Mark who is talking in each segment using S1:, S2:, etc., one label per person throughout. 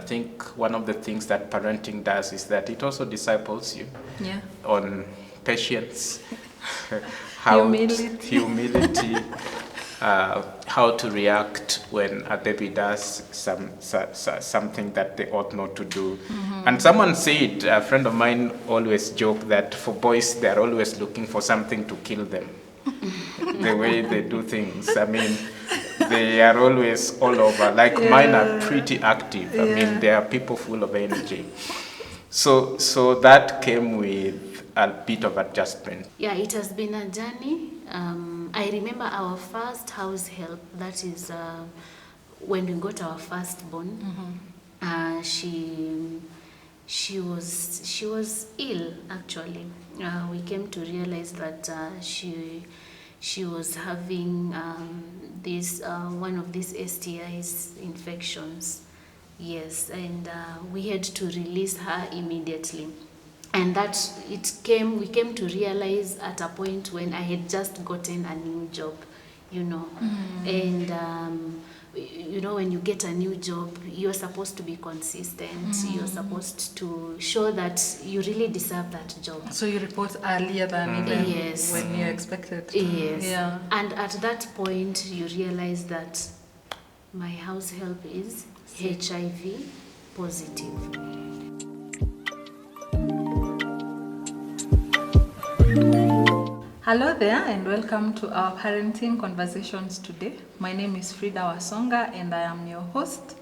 S1: think one of the things that parenting does is that it also disciples you on patience, humility, how to react when a baby does something that they ought not to do. And someone said, a friend of mine always joked that for boys, they're always looking for something to kill them. The way they do things. I mean, they are always all over. Like mine are pretty active. I mean, they are people full of energy. So that came with a bit of adjustment.
S2: Yeah, it has been a journey. I remember our first house help, that is when we got our firstborn. She was ill, actually. We came to realize that she was having one of these STIs infections. Yes, and we had to release her immediately. And we came to realize at a point when I had just gotten a new job, and when you get a new job, you're supposed to be consistent. You're supposed to show that you really deserve that job.
S3: So you report earlier than even when you're expected to.
S2: Yes. Yeah. And at that point, you realize that my house help is HIV positive.
S3: Hello there and welcome to our parenting conversations today. My name is Frida Wasonga and I am your host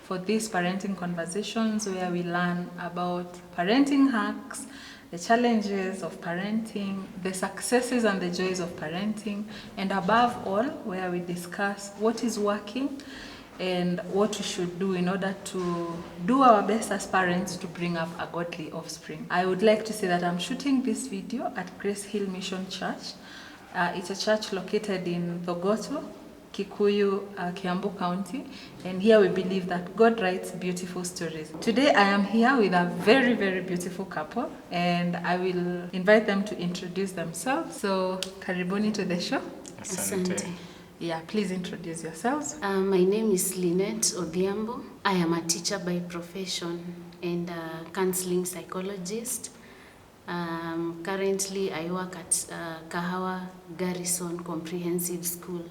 S3: for these parenting conversations where we learn about parenting hacks, the challenges of parenting, the successes and the joys of parenting, and above all, where we discuss what is working and what we should do in order to do our best as parents to bring up a godly offspring. I would like to say that I'm shooting this video at Grace Hill Mission Church. It's a church located in Thogoto, Kikuyu, Kiambu County, and here we believe that God writes beautiful stories. Today I am here with a very, very beautiful couple, and I will invite them to introduce themselves. So, karibuni to the show.
S2: Asante.
S3: Yeah, please introduce yourselves.
S2: My name is Lynette Odhiambos. I am a teacher by profession and a counseling psychologist. Currently, I work at Kahawa Garrison Comprehensive School.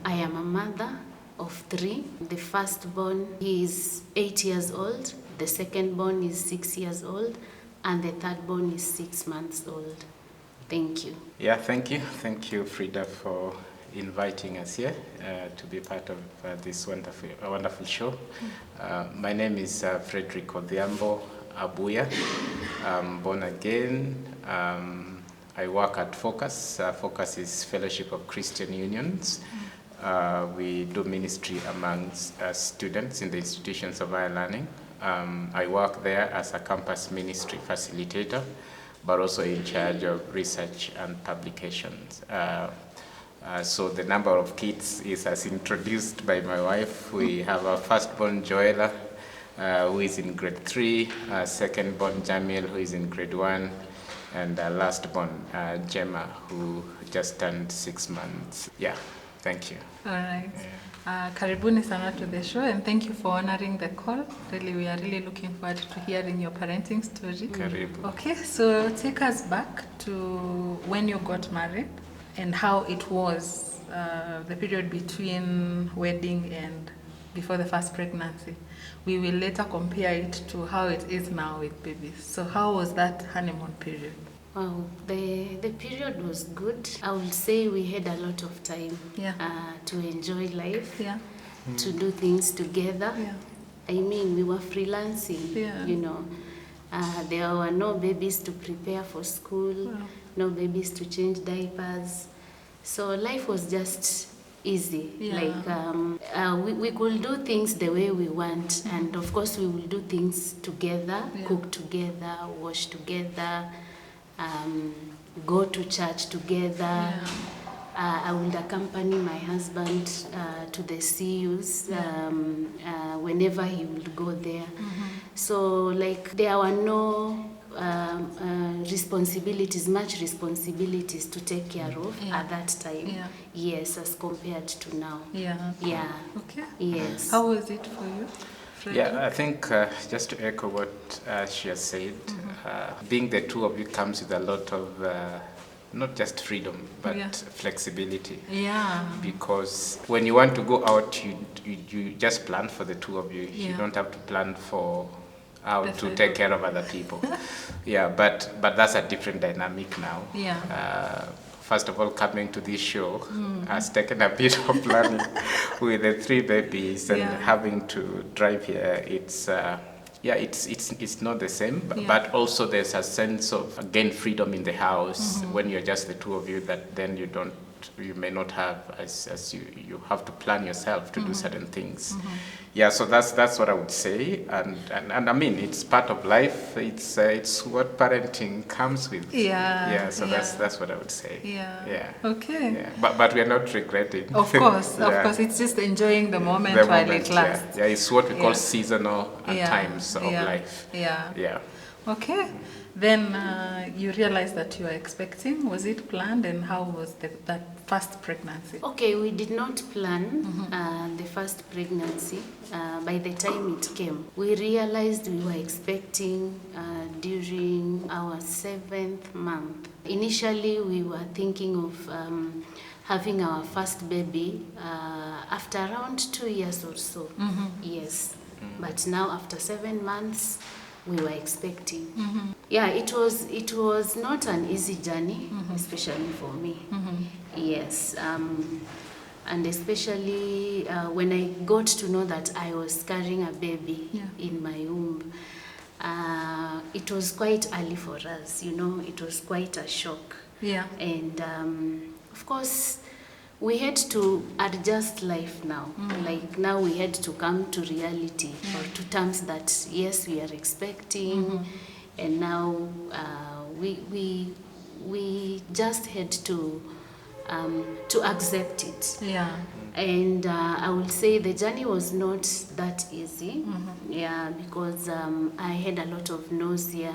S2: I am a mother of 3. The firstborn, he is 8 years old. The secondborn is 6 years old. And the thirdborn is 6 months old. Thank you.
S1: Yeah, thank you. Thank you, Frida, for inviting us here to be part of this wonderful show. My name is Frederick Odhiambos Abuya. I'm born again. I work at Focus. Focus is Fellowship of Christian Unions. We do ministry amongst students in the institutions of higher learning. I work there as a campus ministry facilitator, but also in charge of research and publications. So the number of kids is as introduced by my wife. We have our firstborn Joella, who is in grade 3, secondborn Jamil, who is in grade 1, and lastborn Gemma, who just turned 6 months. Yeah, thank you.
S3: All right. Karibuni sana to the show, and thank you for honoring the call. Really, we are really looking forward to hearing your parenting story.
S1: Karibu.
S3: Okay, so take us back to when you got married and how it was, the period between wedding and before the first pregnancy. We will later compare it to how it is now with babies. So how was that honeymoon period?
S2: Wow, the period was good. I would say we had a lot of time to enjoy life, to do things together. I mean, we were freelancing, there were no babies to prepare for school, no babies to change diapers. So life was just easy. We could do things the way we want, and of course we will do things together, cook together, wash together, go to church together. I would accompany my husband to the CUs whenever he would go there. So there were no much responsibilities to take care of at that time. Yes, as compared to now.
S3: Okay.
S2: Yes.
S3: How was it for you?
S1: Yeah, I think just to echo what she has said, being the two of you comes with a lot of not just freedom, but flexibility.
S3: Yeah.
S1: Because when you want to go out, you just plan for the two of you. Yeah. You don't have to plan for how to take care of other people. Yeah, but that's a different dynamic now.
S3: Yeah.
S1: First of all, coming to this show has taken a bit of planning with the 3 babies and having to drive here. It's not the same, but also there's a sense of, again, freedom in the house when you're just the two of you, that then you may not have, as you have to plan yourself to do certain things. Yeah, so that's what I would say, and I mean, it's part of life. It's what parenting comes with. Yeah. So that's what I would say. Yeah.
S3: Okay.
S1: Yeah. But we are not regretting.
S3: Of course, it's just enjoying the moment while it lasts.
S1: Yeah, it's what we call seasonal times of life.
S3: Yeah. Okay. Then you realized that you were expecting. Was it planned, and how was that first pregnancy?
S2: Okay, we did not plan the first pregnancy. By the time it came, we realized we were expecting during our 7th month. Initially, we were thinking of having our first baby after around 2 years or so. Yes. But now after 7 months, we were expecting. Yeah, it was not an easy journey, especially for me. Yes, and especially when I got to know that I was carrying a baby in my womb. It was quite early for us, it was quite a shock.
S3: Yeah.
S2: And of course, we had to adjust life now. Like now we had to come to reality or to terms that yes, we are expecting, and now we just had to accept it.
S3: Yeah.
S2: And I would say the journey was not that easy. Yeah, because I had a lot of nausea.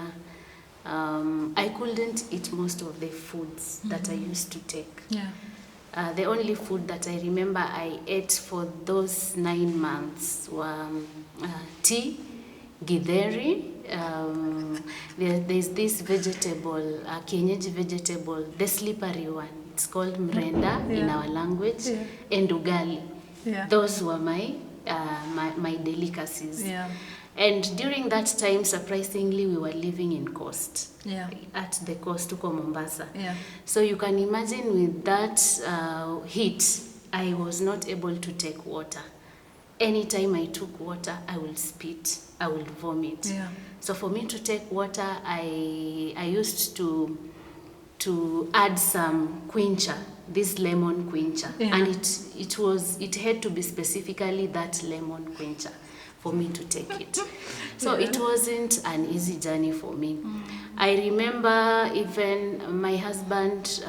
S2: I couldn't eat most of the foods that I used to take.
S3: Yeah.
S2: The only food that I remember I ate for those 9 months were tea, githeri. There's this vegetable, kienyeji vegetable, the slippery one. It's called mrenda in our language, and ugali.
S3: Yeah.
S2: Those were my delicacies.
S3: Yeah.
S2: And during that time, surprisingly, we were living in coast.
S3: Yeah.
S2: At the coast, tuko Mombasa.
S3: Yeah.
S2: So you can imagine with that heat, I was not able to take water. Anytime I took water, I will spit, I will vomit.
S3: Yeah. So
S2: for me to take water, I used to add some quincha, this lemon quincha.
S3: Yeah.
S2: And it had to be specifically that lemon quincha for me to take it. So it wasn't an easy journey for me. I remember even my husband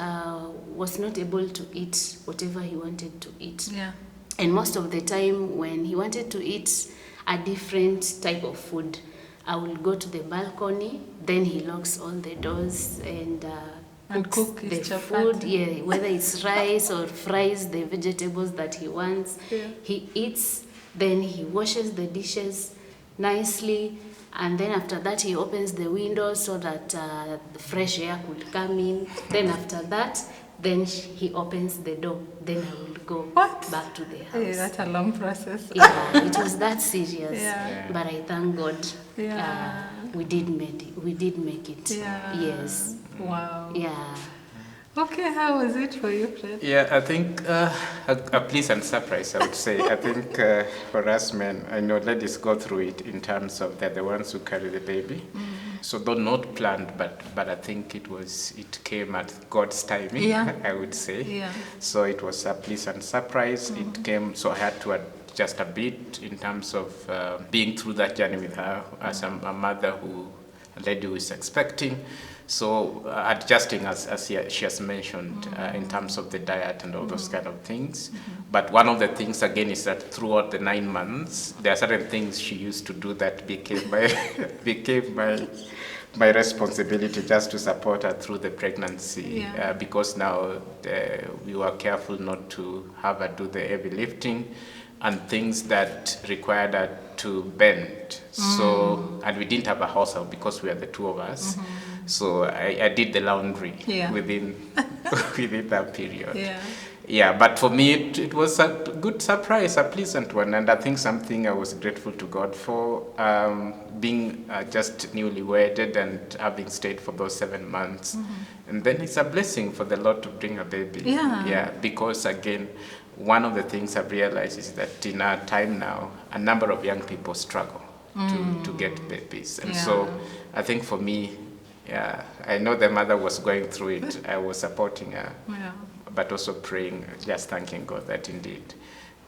S2: was not able to eat whatever he wanted to eat.
S3: Yeah.
S2: And most of the time when he wanted to eat a different type of food, I will go to the balcony, then he locks all the doors and cooks the food, whether it's rice or fries, the vegetables that he wants. Yeah. He eats, then he washes the dishes nicely, and then after that he opens the windows so that the fresh air could come in. Then after that, then he opens the door. Then I will go back to the house.
S3: Hey, that's a long process.
S2: Yeah, it was that serious.
S3: Yeah.
S2: But I thank God. Yeah. We did make it.
S3: Yeah.
S2: Yes.
S3: Wow.
S2: Yeah.
S3: Okay, how was it for you, Fred?
S1: Yeah, I think a pleasant surprise, I would say. I think for us men, I know ladies go through it in terms of they're the ones who carry the baby. So though not planned, but I think it came at God's timing, I would say. Yeah. So it was a pleasant surprise. It came, so I had to adjust a bit in terms of being through that journey with her as a mother a lady who is expecting. So adjusting, as she has mentioned, in terms of the diet and all those kind of things. But one of the things, again, is that throughout the 9 months, there are certain things she used to do that became my responsibility, just to support her through the pregnancy. Because now we were careful not to have her do the heavy lifting. and things that required her to bend. So, and we didn't have a house help because we are the two of us. So I did the laundry within within that period. Yeah, but for me, it was a good surprise, a pleasant one, and I think something I was grateful to God for, being just newly wedded and having stayed for those 7 months. And then it's a blessing for the Lord to bring a baby. Yeah, because again, one of the things I've realized is that in our time now, a number of young people struggle to get babies. And so I think for me, I know the mother was going through it. I was supporting her. But also praying, just thanking God that indeed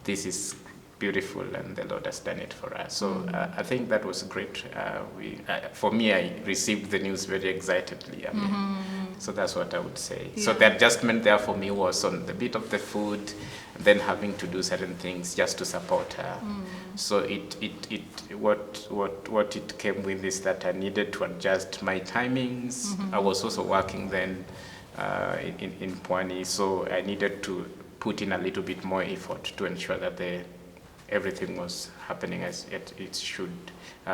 S1: this is beautiful and the Lord has done it for us. So I think that was great. For me, I received the news very excitedly. I mean, so that's what I would say. So the adjustment there for me was on the bit of the food, then having to do certain things just to support her. So what it came with is that I needed to adjust my timings. I was also working then in Pwani, so I needed to put in a little bit more effort to ensure that everything was happening as it should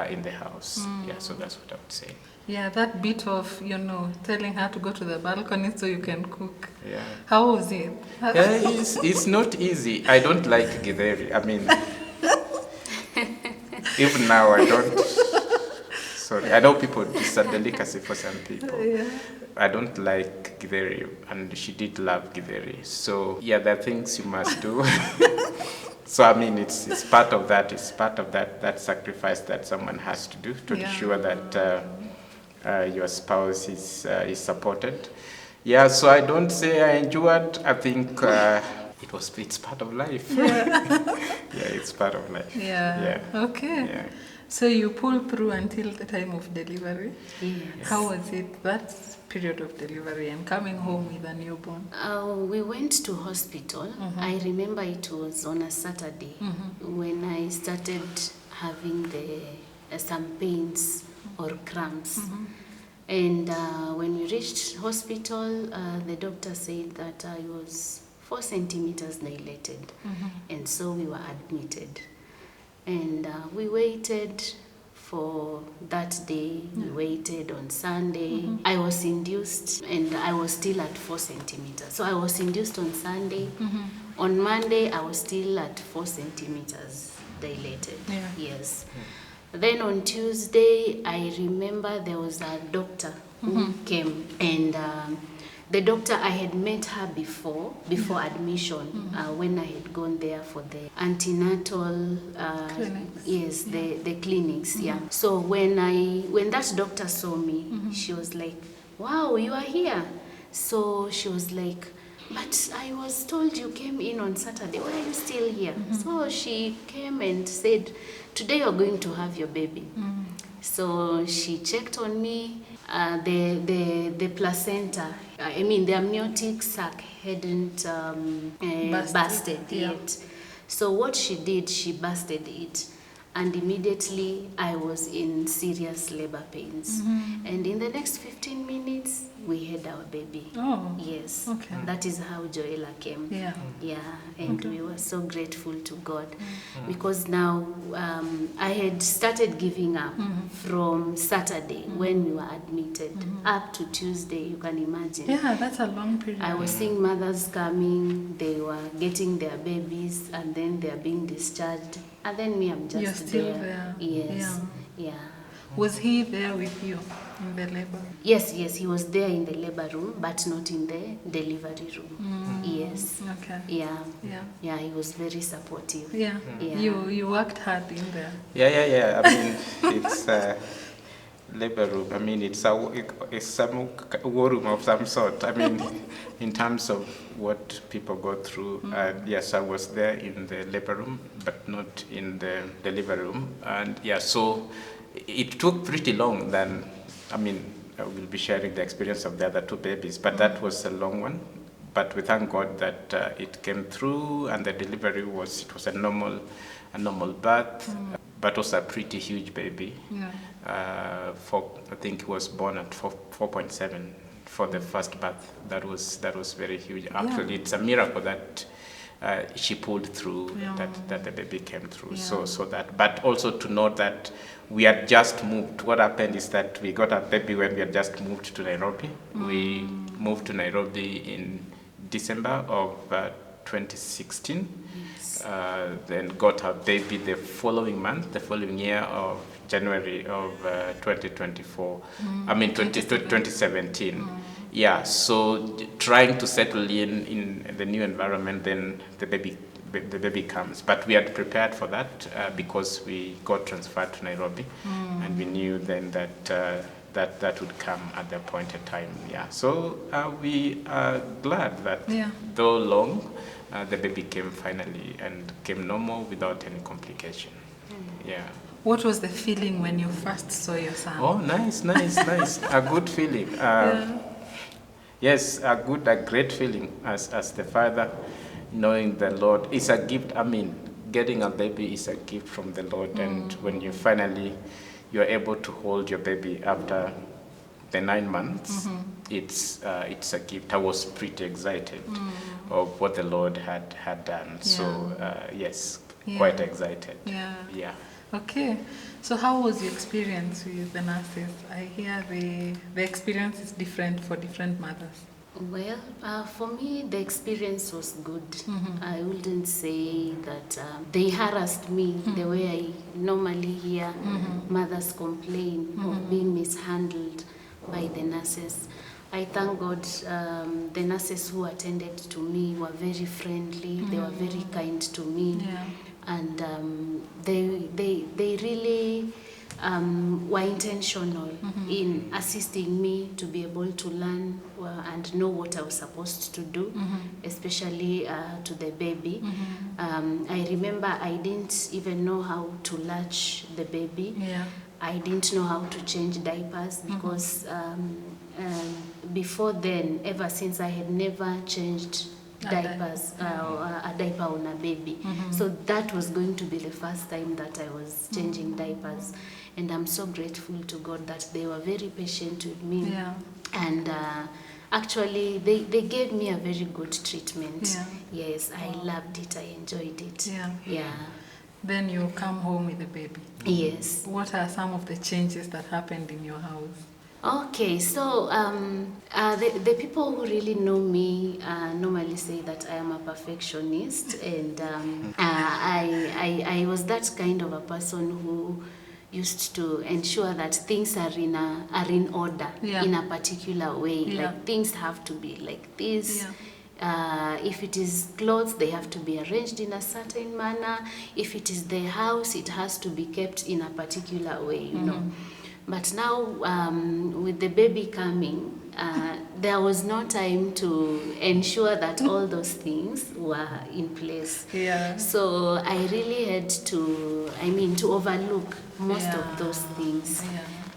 S1: in the house. Yeah, so that's what I would say.
S3: Yeah, that bit of, telling her to go to the balcony so you can cook.
S1: Yeah.
S3: How was it?
S1: It's not easy. I don't like githeri. I mean, even now I don't. Sorry, I know it's a delicacy for some people. I don't like githeri, and she did love githeri. So yeah, there are things you must do. So I mean, it's part of that. It's part of that sacrifice that someone has to do to ensure that your spouse is supported. Yeah. So I don't say I enjoyed. I think it's part of life. Yeah, it's part of life.
S3: Yeah. Okay. Yeah. So you pulled through until the time of delivery.
S2: Yes.
S3: How was it, that period of delivery and coming home with a newborn?
S2: We went to hospital. I remember it was on a Saturday when I started having some pains or cramps. And when we reached hospital, the doctor said that I was 4 centimeters dilated. And so we were admitted. And we waited for that day. We waited on Sunday. I was induced, and I was still at 4 centimeters. So I was induced on Sunday. On Monday, I was still at 4 centimeters dilated. Yes. Then on Tuesday, I remember there was a doctor who came, and the doctor, I had met her before admission, when I had gone there for the antenatal
S3: clinics.
S2: Yes, the clinics. So when that doctor saw me, she was like, "Wow, you are here." So she was like, "But I was told you came in on Saturday. Why are you still here?" So she came and said, "Today you're going to have your baby." So she checked on me. The placenta, I mean the amniotic sac hadn't busted yet. So what she did, she busted it. And immediately I was in serious labor pains. And in the next 15 minutes, we had our baby.
S3: Oh.
S2: Yes.
S3: Okay.
S2: That is how Joella came. Yeah. And we were so grateful to God because now I had started giving up from Saturday when we were admitted up to Tuesday, you can imagine.
S3: Yeah, that's a long period.
S2: I was seeing mothers coming, they were getting their babies, and then they are being discharged. And then me, I'm just
S3: You're still there.
S2: Yes. Yeah.
S3: Was he there with you in the labor?
S2: Yes, he was there in the labor room, but not in the delivery room. Yes.
S3: Okay.
S2: Yeah, he was very supportive.
S3: Yeah. You worked hard in there.
S1: Yeah. I mean, it's labor room. I mean, it's some war room of some sort. I mean, in terms of what people go through, yes, I was there in the labor room, but not in the delivery room. And so it took pretty long. I will be sharing the experience of the other 2 babies, but that was a long one. But we thank God that it came through, and the delivery was a normal birth, but also a pretty huge baby. I think he was born at 4.7 for the first birth. That was very huge. Actually, it's a miracle that she pulled through, that the baby came through. So that, but also to know that we had just moved. What happened is that we got our baby when we had just moved to Nairobi. We moved to Nairobi in December of 2016. Then got our baby the following month, the following year of January of 2024. I mean 2017. Yeah, so trying to settle in the new environment, then the baby comes. But we had prepared for that because we got transferred to Nairobi, and we knew then that would come at the appointed time. Yeah, so we are glad that though long, the baby came finally and came normal without any complication. Yeah.
S3: What was the feeling when you first saw your son?
S1: Oh, nice. A good feeling. Yes, a great feeling as the father, knowing the Lord is a gift. I mean, getting a baby is a gift from the Lord, and when you're able to hold your baby after the 9 months, it's a gift. I was pretty excited of what the Lord had done. So yes, quite excited. Yeah.
S3: Okay, so how was your experience with the nurses? I hear the experience is different for different mothers.
S2: Well, for me, the experience was good. I wouldn't say that they harassed me the way I normally hear mothers complain of being mishandled by the nurses. I thank God the nurses who attended to me were very friendly. They were very kind to me. And they really were intentional in assisting me to be able to learn and know what I was supposed to do, especially to the baby. I remember I didn't even know how to latch the baby. I didn't know how to change diapers because before then, ever since, I had never changed diapers, a diaper on a baby. So that was going to be the first time that I was changing diapers. And I'm so grateful to God that they were very patient with me. And actually, they gave me a very good treatment. Yes, I loved it. I enjoyed it.
S3: Then you come home with the baby.
S2: Yes.
S3: What are some of the changes that happened in your house?
S2: Okay, so the people who really know me normally say that I am a perfectionist, and I was that kind of a person who used to ensure that things are in order in a particular way. Like things have to be like this. If it is clothes, they have to be arranged in a certain manner. If it is the house, it has to be kept in a particular way, you know. But now, with the baby coming, there was no time to ensure that all those things were in place. So I really had to overlook most of those things.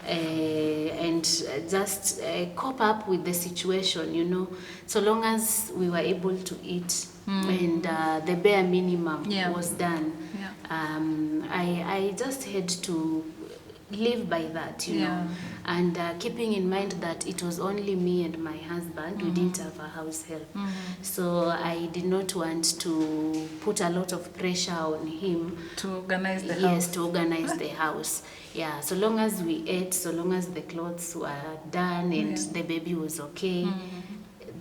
S2: And just cope up with the situation, you know. So long as we were able to eat and the bare minimum was done, I just had to live by that, you know, and keeping in mind that it was only me and my husband. We didn't have a house help, so I did not want to put a lot of pressure on him
S3: to organize the house.
S2: Yes, to organize the house. Yeah, so long as we ate, so long as the clothes were done and the baby was okay,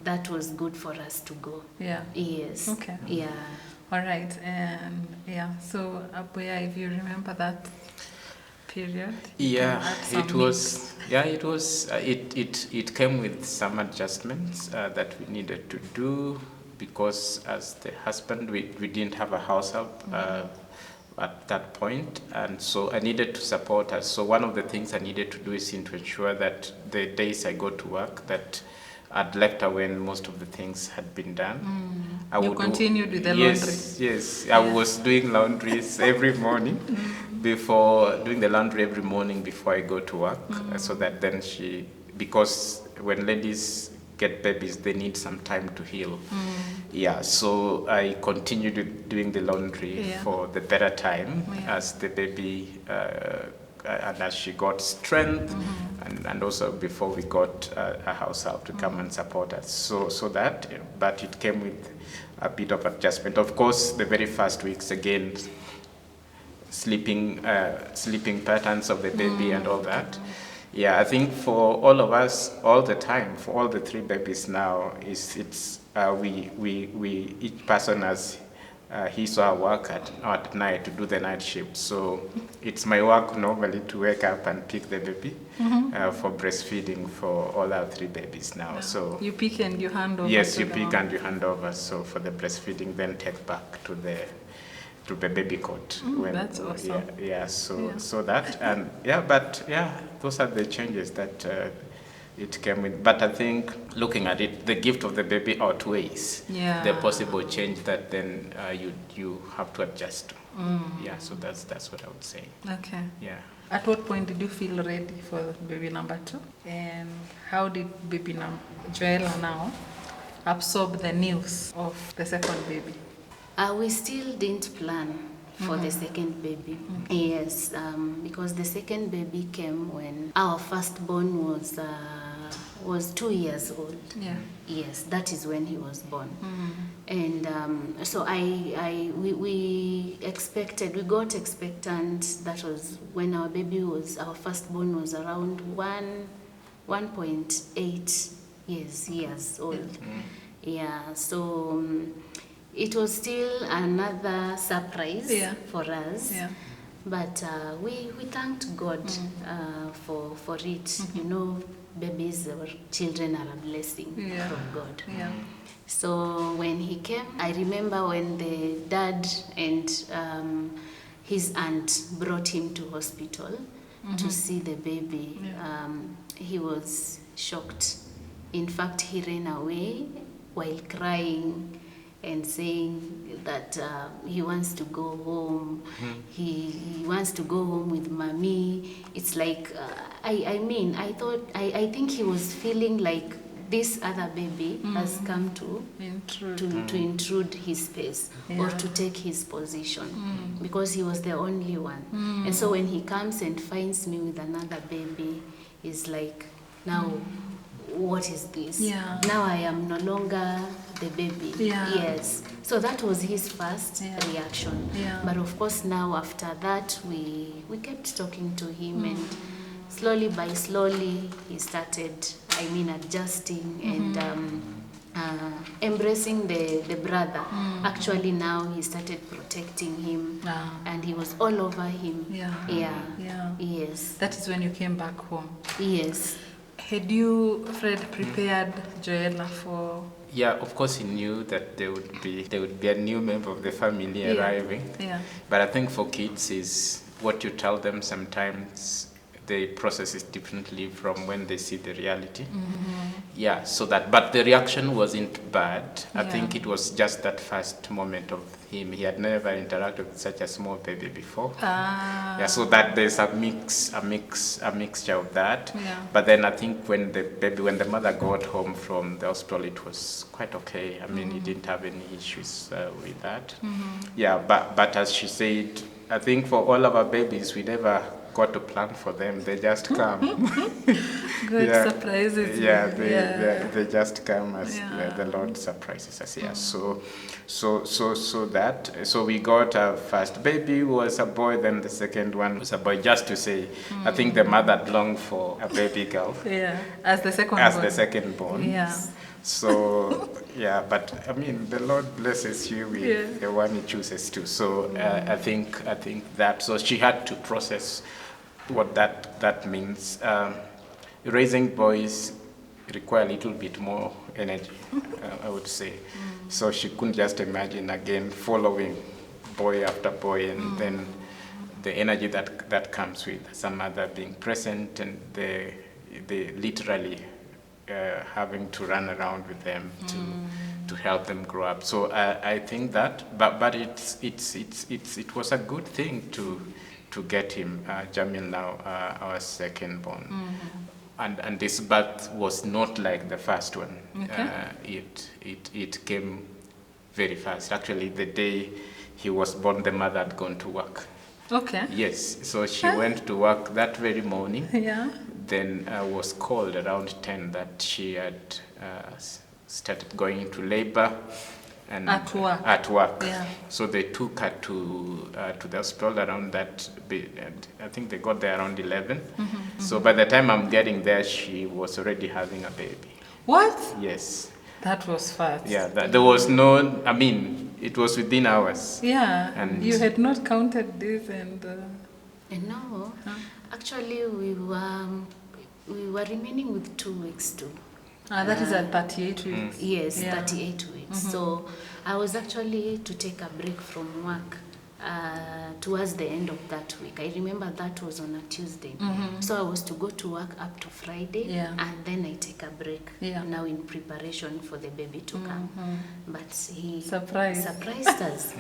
S2: that was good for us to go. Yes.
S3: Okay. All right. And so Abuya, if you remember that period.
S1: It came with some adjustments that we needed to do, because as the husband we didn't have a house help at that point, and so I needed to support us. So one of the things I needed to do is to ensure that the days I go to work, that I'd left her when most of the things had been done.
S3: You continued with the laundry.
S1: Yes. I was doing laundries every morning. Doing the laundry every morning before I go to work, so that then because when ladies get babies, they need some time to heal. So I continued doing the laundry for the better time as the baby, and as she got strength, and also before we got a house help to come and support us. But it came with a bit of adjustment. Of course, the very first weeks, again, sleeping patterns of the baby and all that. Yeah, I think for all of us, all the time, for all the 3 babies now, we each person has his or her work at night to do the night shift. So it's my work normally to wake up and pick the baby for breastfeeding for all our 3 babies now. So
S3: you pick and you hand over.
S1: Yes, you pick and you hand over. So for the breastfeeding, then take back to the baby cot.
S3: That's awesome.
S1: So that, and those are the changes that it came with. But I think looking at it, the gift of the baby outweighs the possible change that then you have to adjust to. Yeah, so that's what I would say.
S3: Okay.
S1: Yeah.
S3: At what point did you feel ready for baby number 2? And how did baby Joella now absorb the news of the second baby?
S2: We still didn't plan for the second baby. Yes, because the second baby came when our firstborn was 2 years old. Yeah. Yes, that is when he was born. And so we got expectant. That was when our firstborn was around 1.8 years old. Yeah, so it was still another surprise for us. Yeah. But we thanked God for it. You know, babies or children are a blessing from God. Yeah. So when he came, I remember when the dad and his aunt brought him to hospital to see the baby. Yeah. He was shocked. In fact, he ran away while crying and saying that he wants to go home. He wants to go home with mommy. It's like, I think he was feeling like this other baby has come to intrude his space or to take his position because he was the only one. And so when he comes and finds me with another baby, he's like, now, what is this? Yeah. Now I am no longer the baby. Yeah. Yes. So that was his first reaction. Yeah. But of course now after that we kept talking to him and slowly by slowly he started, adjusting and embracing the brother. Actually now he started protecting him and he was all over him. Yeah. Yes.
S3: That is when you came back home.
S2: Yes.
S3: Had you, Fred, prepared Joella for?
S1: Yeah, of course he knew that there would be a new member of the family arriving. Yeah. But I think for kids is what you tell them sometimes they process it differently from when they see the reality. Yeah, so but the reaction wasn't bad. I think it was just that first moment of him. He had never interacted with such a small baby before. Yeah, so that there's a mixture of that. Yeah. But then I think when the mother got home from the hospital, it was quite okay. He didn't have any issues with that. Yeah, but as she said, I think for all of our babies, we never got to plan for them. They just come.
S3: Good surprises.
S1: Yeah, they just come as the Lord surprises us. Yeah. So we got our first baby was a boy, then the second one was a boy. Just to say, I think the mother longed for a baby girl.
S3: Yeah, as the second born.
S1: Yeah. So but the Lord blesses you with the one He chooses to. So I think that. So she had to process what that means. Raising boys require a little bit more energy, I would say. So she couldn't just imagine again following boy after boy, and then the energy that comes with some mother being present, and they literally having to run around with them to help them grow up. So I think that, but it was a good thing to get him, Jamil now, our second born. And this birth was not like the first one. Okay. It came very fast. Actually, the day he was born, the mother had gone to work.
S3: Okay.
S1: Yes, so she went to work that very morning. Yeah. Then was called around 10 that she had started going into labor. And
S3: at work.
S1: At work.
S3: Yeah.
S1: So they took her to the hospital around that. I think they got there around 11. So by the time I'm getting there, she was already having a baby.
S3: What?
S1: Yes.
S3: That was fast.
S1: Yeah. There was no. I mean, it was within hours.
S3: Yeah.
S1: And
S3: you had not counted this and.
S2: No. Actually, we were remaining with 2 weeks too.
S3: That is at 38 weeks.
S2: Yes, 38 weeks. So I was actually to take a break from work towards the end of that week. I remember that was on a Tuesday. So I was to go to work up to Friday, and then I take a break. Now in preparation for the baby to come. But he surprised us.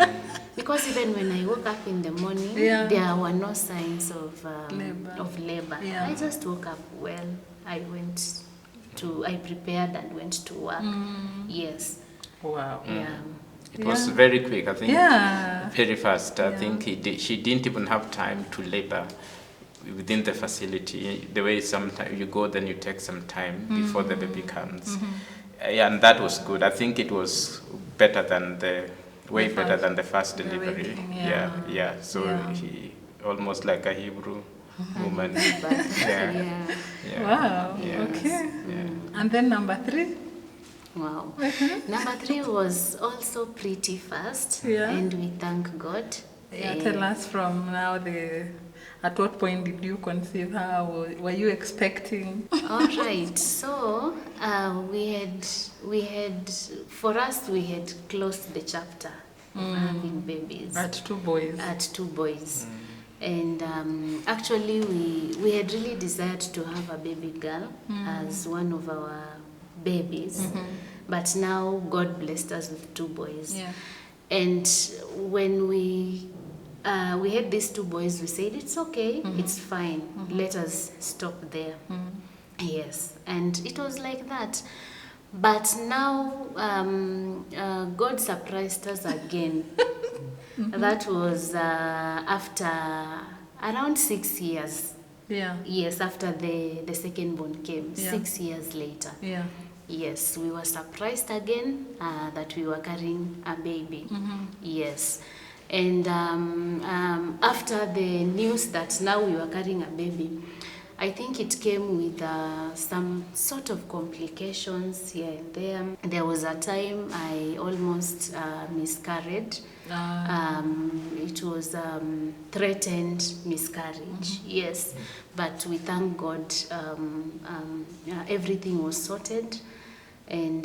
S2: Because even when I woke up in the morning, there were no signs of labor. I just woke up well. I prepared and went to work. Yes.
S3: Wow.
S2: Yeah.
S1: It was very quick, I think.
S3: Yeah.
S1: Very fast. I think she didn't even have time to labor within the facility. The way sometimes you go, then you take some time before the baby comes. And that was good. I think it was better than better than the first delivery. Yeah. So he almost like a Hebrew woman.
S3: Wow.
S1: Yes.
S3: Okay. And then number 3.
S2: Wow. Number 3 was also pretty fast, and we thank God.
S3: Tell us from now at what point did you conceive her? Were you expecting?
S2: All right. So we had for us we had closed the chapter of having babies
S3: At 2 boys.
S2: And actually we had really desired to have a baby girl as one of our babies, but now God blessed us with 2 boys. And when we had these 2 boys, we said it's okay, it's fine, let us stop there. Yes, and it was like that. But now God surprised us again. That was after around 6 years. Yes, after the second born came, 6 years later. Yes, we were surprised again that we were carrying a baby. Yes. And after the news that now we were carrying a baby, I think it came with some sort of complications here and there. There was a time I almost miscarried. It was threatened miscarriage, yes. But we thank God, everything was sorted. And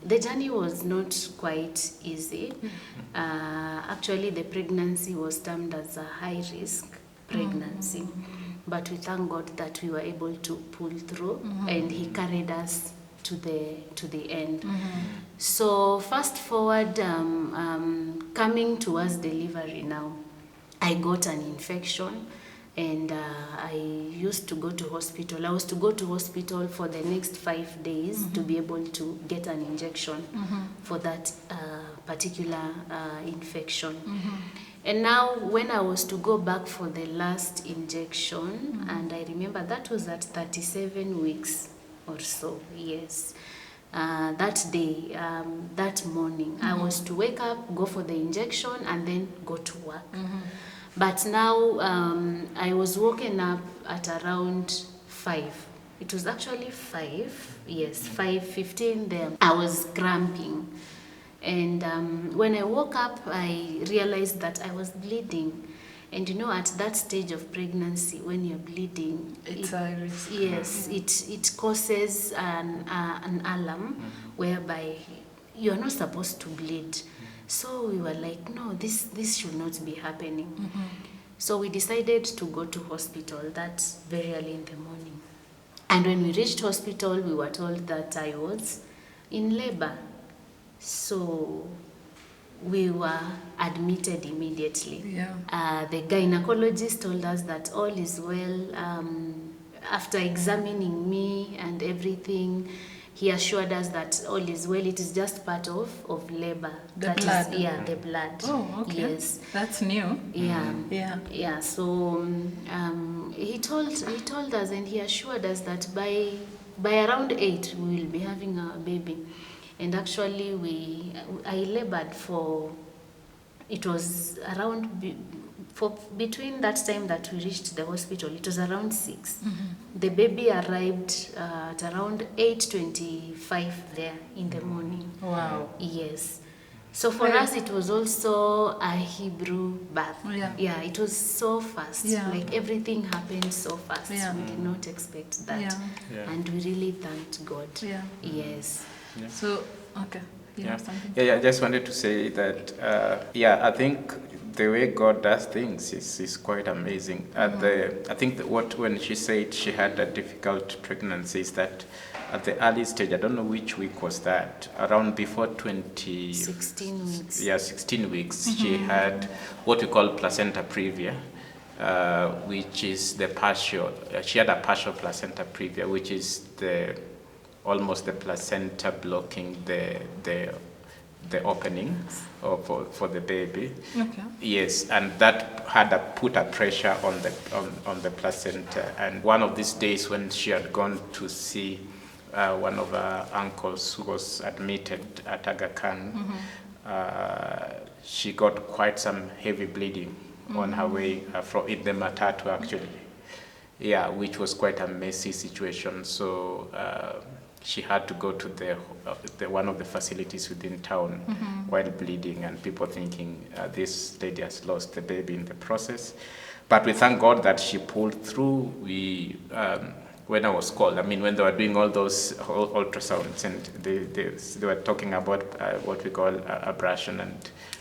S2: the journey was not quite easy. Actually, the pregnancy was termed as a high-risk pregnancy. But we thank God that we were able to pull through, and He carried us to the end. So fast forward, coming towards delivery now, I got an infection, and I used to go to hospital. I was to go to hospital for the next 5 days to be able to get an injection for that particular infection. And now when I was to go back for the last injection, and I remember that was at 37 weeks or so, yes. That day, that morning, I was to wake up, go for the injection, and then go to work. But now I was woken up at around 5. It was actually 5, yes, 5:15 there. I was cramping. And when I woke up, I realized that I was bleeding. And you know, at that stage of pregnancy, when you're bleeding,
S3: it's a risk.
S2: Yes, it causes an alarm whereby you're not supposed to bleed. So we were like, no, this should not be happening. So we decided to go to hospital that very early in the morning. And when we reached hospital, we were told that I was in labor. So we were admitted immediately. The gynecologist told us that all is well. After examining me and everything, he assured us that all is well. It is just part of labor.
S3: The blood?
S2: The blood.
S3: Oh, okay.
S2: Yes.
S3: That's new.
S2: Yeah. So he told us, and he assured us that by around 8 we will be having a baby. And actually I labored for, it was around, for between that time that we reached the hospital, it was around 6. The baby arrived at around 8:25 there in the morning.
S3: Wow.
S2: Yes. So for us, it was also a Hebrew birth. Yeah, it was so fast. Like everything happened so fast. We did not expect that. And we really thanked God. Yes.
S3: So, okay.
S1: I just wanted to say that, I think the way God does things is quite amazing. I think when she said she had a difficult pregnancy, is that at the early stage, I don't know which week was that, around before
S2: 16 weeks.
S1: Yeah, 16 weeks, she had what we call placenta previa, which is the partial, she had a partial placenta previa, which is almost the placenta blocking the opening for the baby.
S3: Okay.
S1: Yes, and that had put a pressure on the placenta. And one of these days when she had gone to see one of our uncles who was admitted at Aga Khan, she got quite some heavy bleeding on her way in the matatu actually. Yeah, which was quite a messy situation. So she had to go to the one of the facilities within town while bleeding, and people thinking this lady has lost the baby in the process. But we thank God that she pulled through. When I was called, when they were doing all those ultrasounds, and they were talking about what we call abrasion,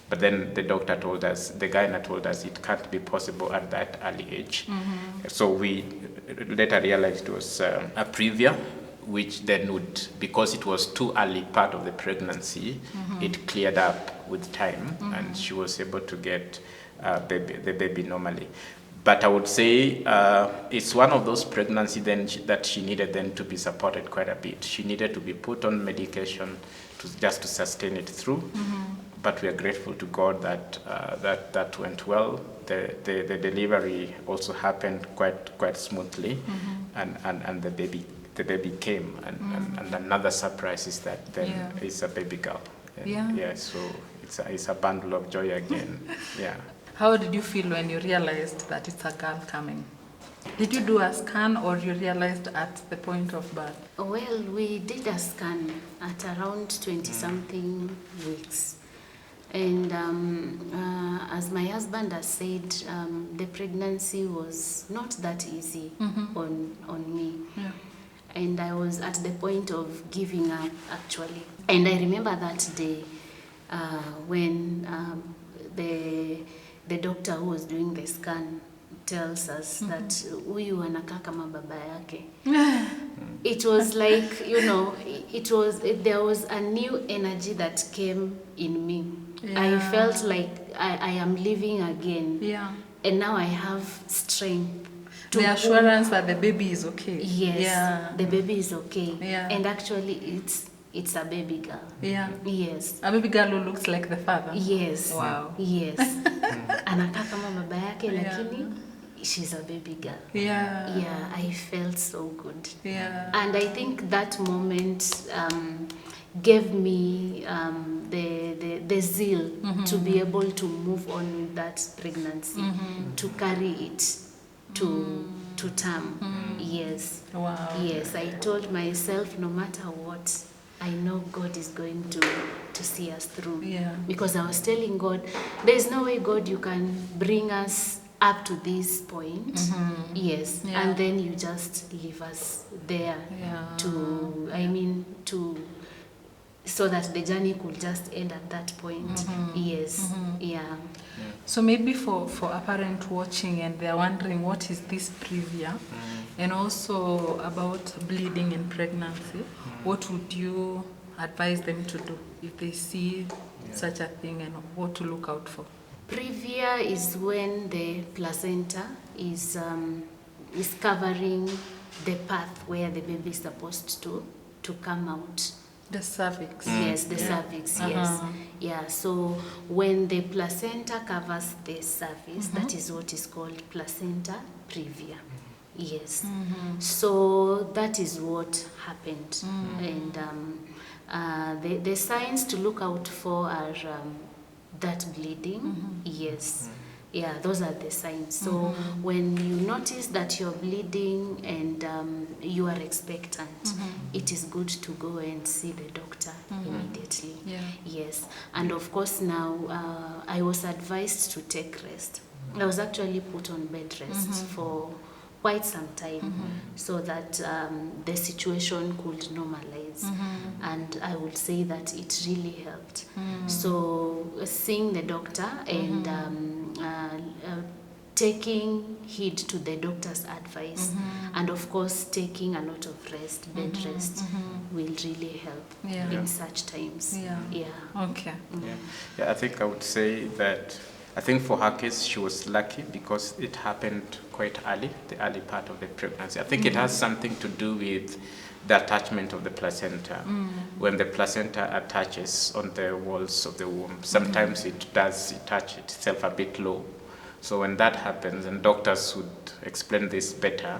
S1: but then the doctor told us, the gynae told us, it can't be possible at that early age. So we later realized it was a previa, which then would, because it was too early part of the pregnancy, it cleared up with time, and she was able to get the baby normally. But I would say it's one of those pregnancies that she needed then to be supported quite a bit. She needed to be put on medication just to sustain it through. But we are grateful to God that went well. The delivery also happened quite smoothly, and the baby came. And another surprise is that then it's a baby girl. So it's a bundle of joy again.
S3: How did you feel when you realized that it's a girl coming? Did you do a scan, or you realized at the point of birth?
S2: Well, we did a scan at around 20-something weeks. And as my husband has said, the pregnancy was not that easy on me. And I was at the point of giving up, actually. And I remember that day when the doctor who was doing the scan tells us that huyu anakaa kama baba yake. It was like, there was a new energy that came in me. I felt like I am living again. And now I have strength.
S3: The assurance that the baby is okay.
S2: Yes, the baby is okay. And actually it's a baby girl. Yes.
S3: A baby girl who looks like the father.
S2: Yes.
S3: Wow.
S2: Yes. Anakaa kama baba yake, lakini she's a baby girl. I felt so good. And I think that moment gave me the zeal to be able to move on with that pregnancy, to carry it to term. Yes.
S3: Wow.
S2: Yes, I told myself, no matter what, I know God is going to see us through. Because I was telling God, there's no way, God, you can bring us up to this point. Yes. And then you just leave us there so that the journey could just end at that point. Yes.
S3: So maybe for a parent watching and they're wondering, what is this previa? And also about bleeding in pregnancy, what would you advise them to do if they see such a thing, and what to look out for?
S2: Previa is when the placenta is covering the path where the baby is supposed to come out.
S3: The cervix.
S2: Yes, the cervix, yes. So when the placenta covers the cervix, that is what is called placenta previa. Yes. So that is what happened. And The signs to look out for are that bleeding, yes. Yeah, those are the signs. So when you notice that you're bleeding and you are expectant, it is good to go and see the doctor immediately. Yeah. Yes. And of course now I was advised to take rest. I was actually put on bed rest for quite some time so that the situation could normalize. And I would say that it really helped. So seeing the doctor and taking heed to the doctor's advice and of course taking a lot of rest, bed rest, will really help in such times.
S3: Okay.
S1: Yeah, I think I would say that I think for her case, she was lucky because it happened quite early, the early part of the pregnancy. I think it has something to do with the attachment of the placenta. When the placenta attaches on the walls of the womb, sometimes it does attach itself a bit low. So when that happens, and doctors would explain this better,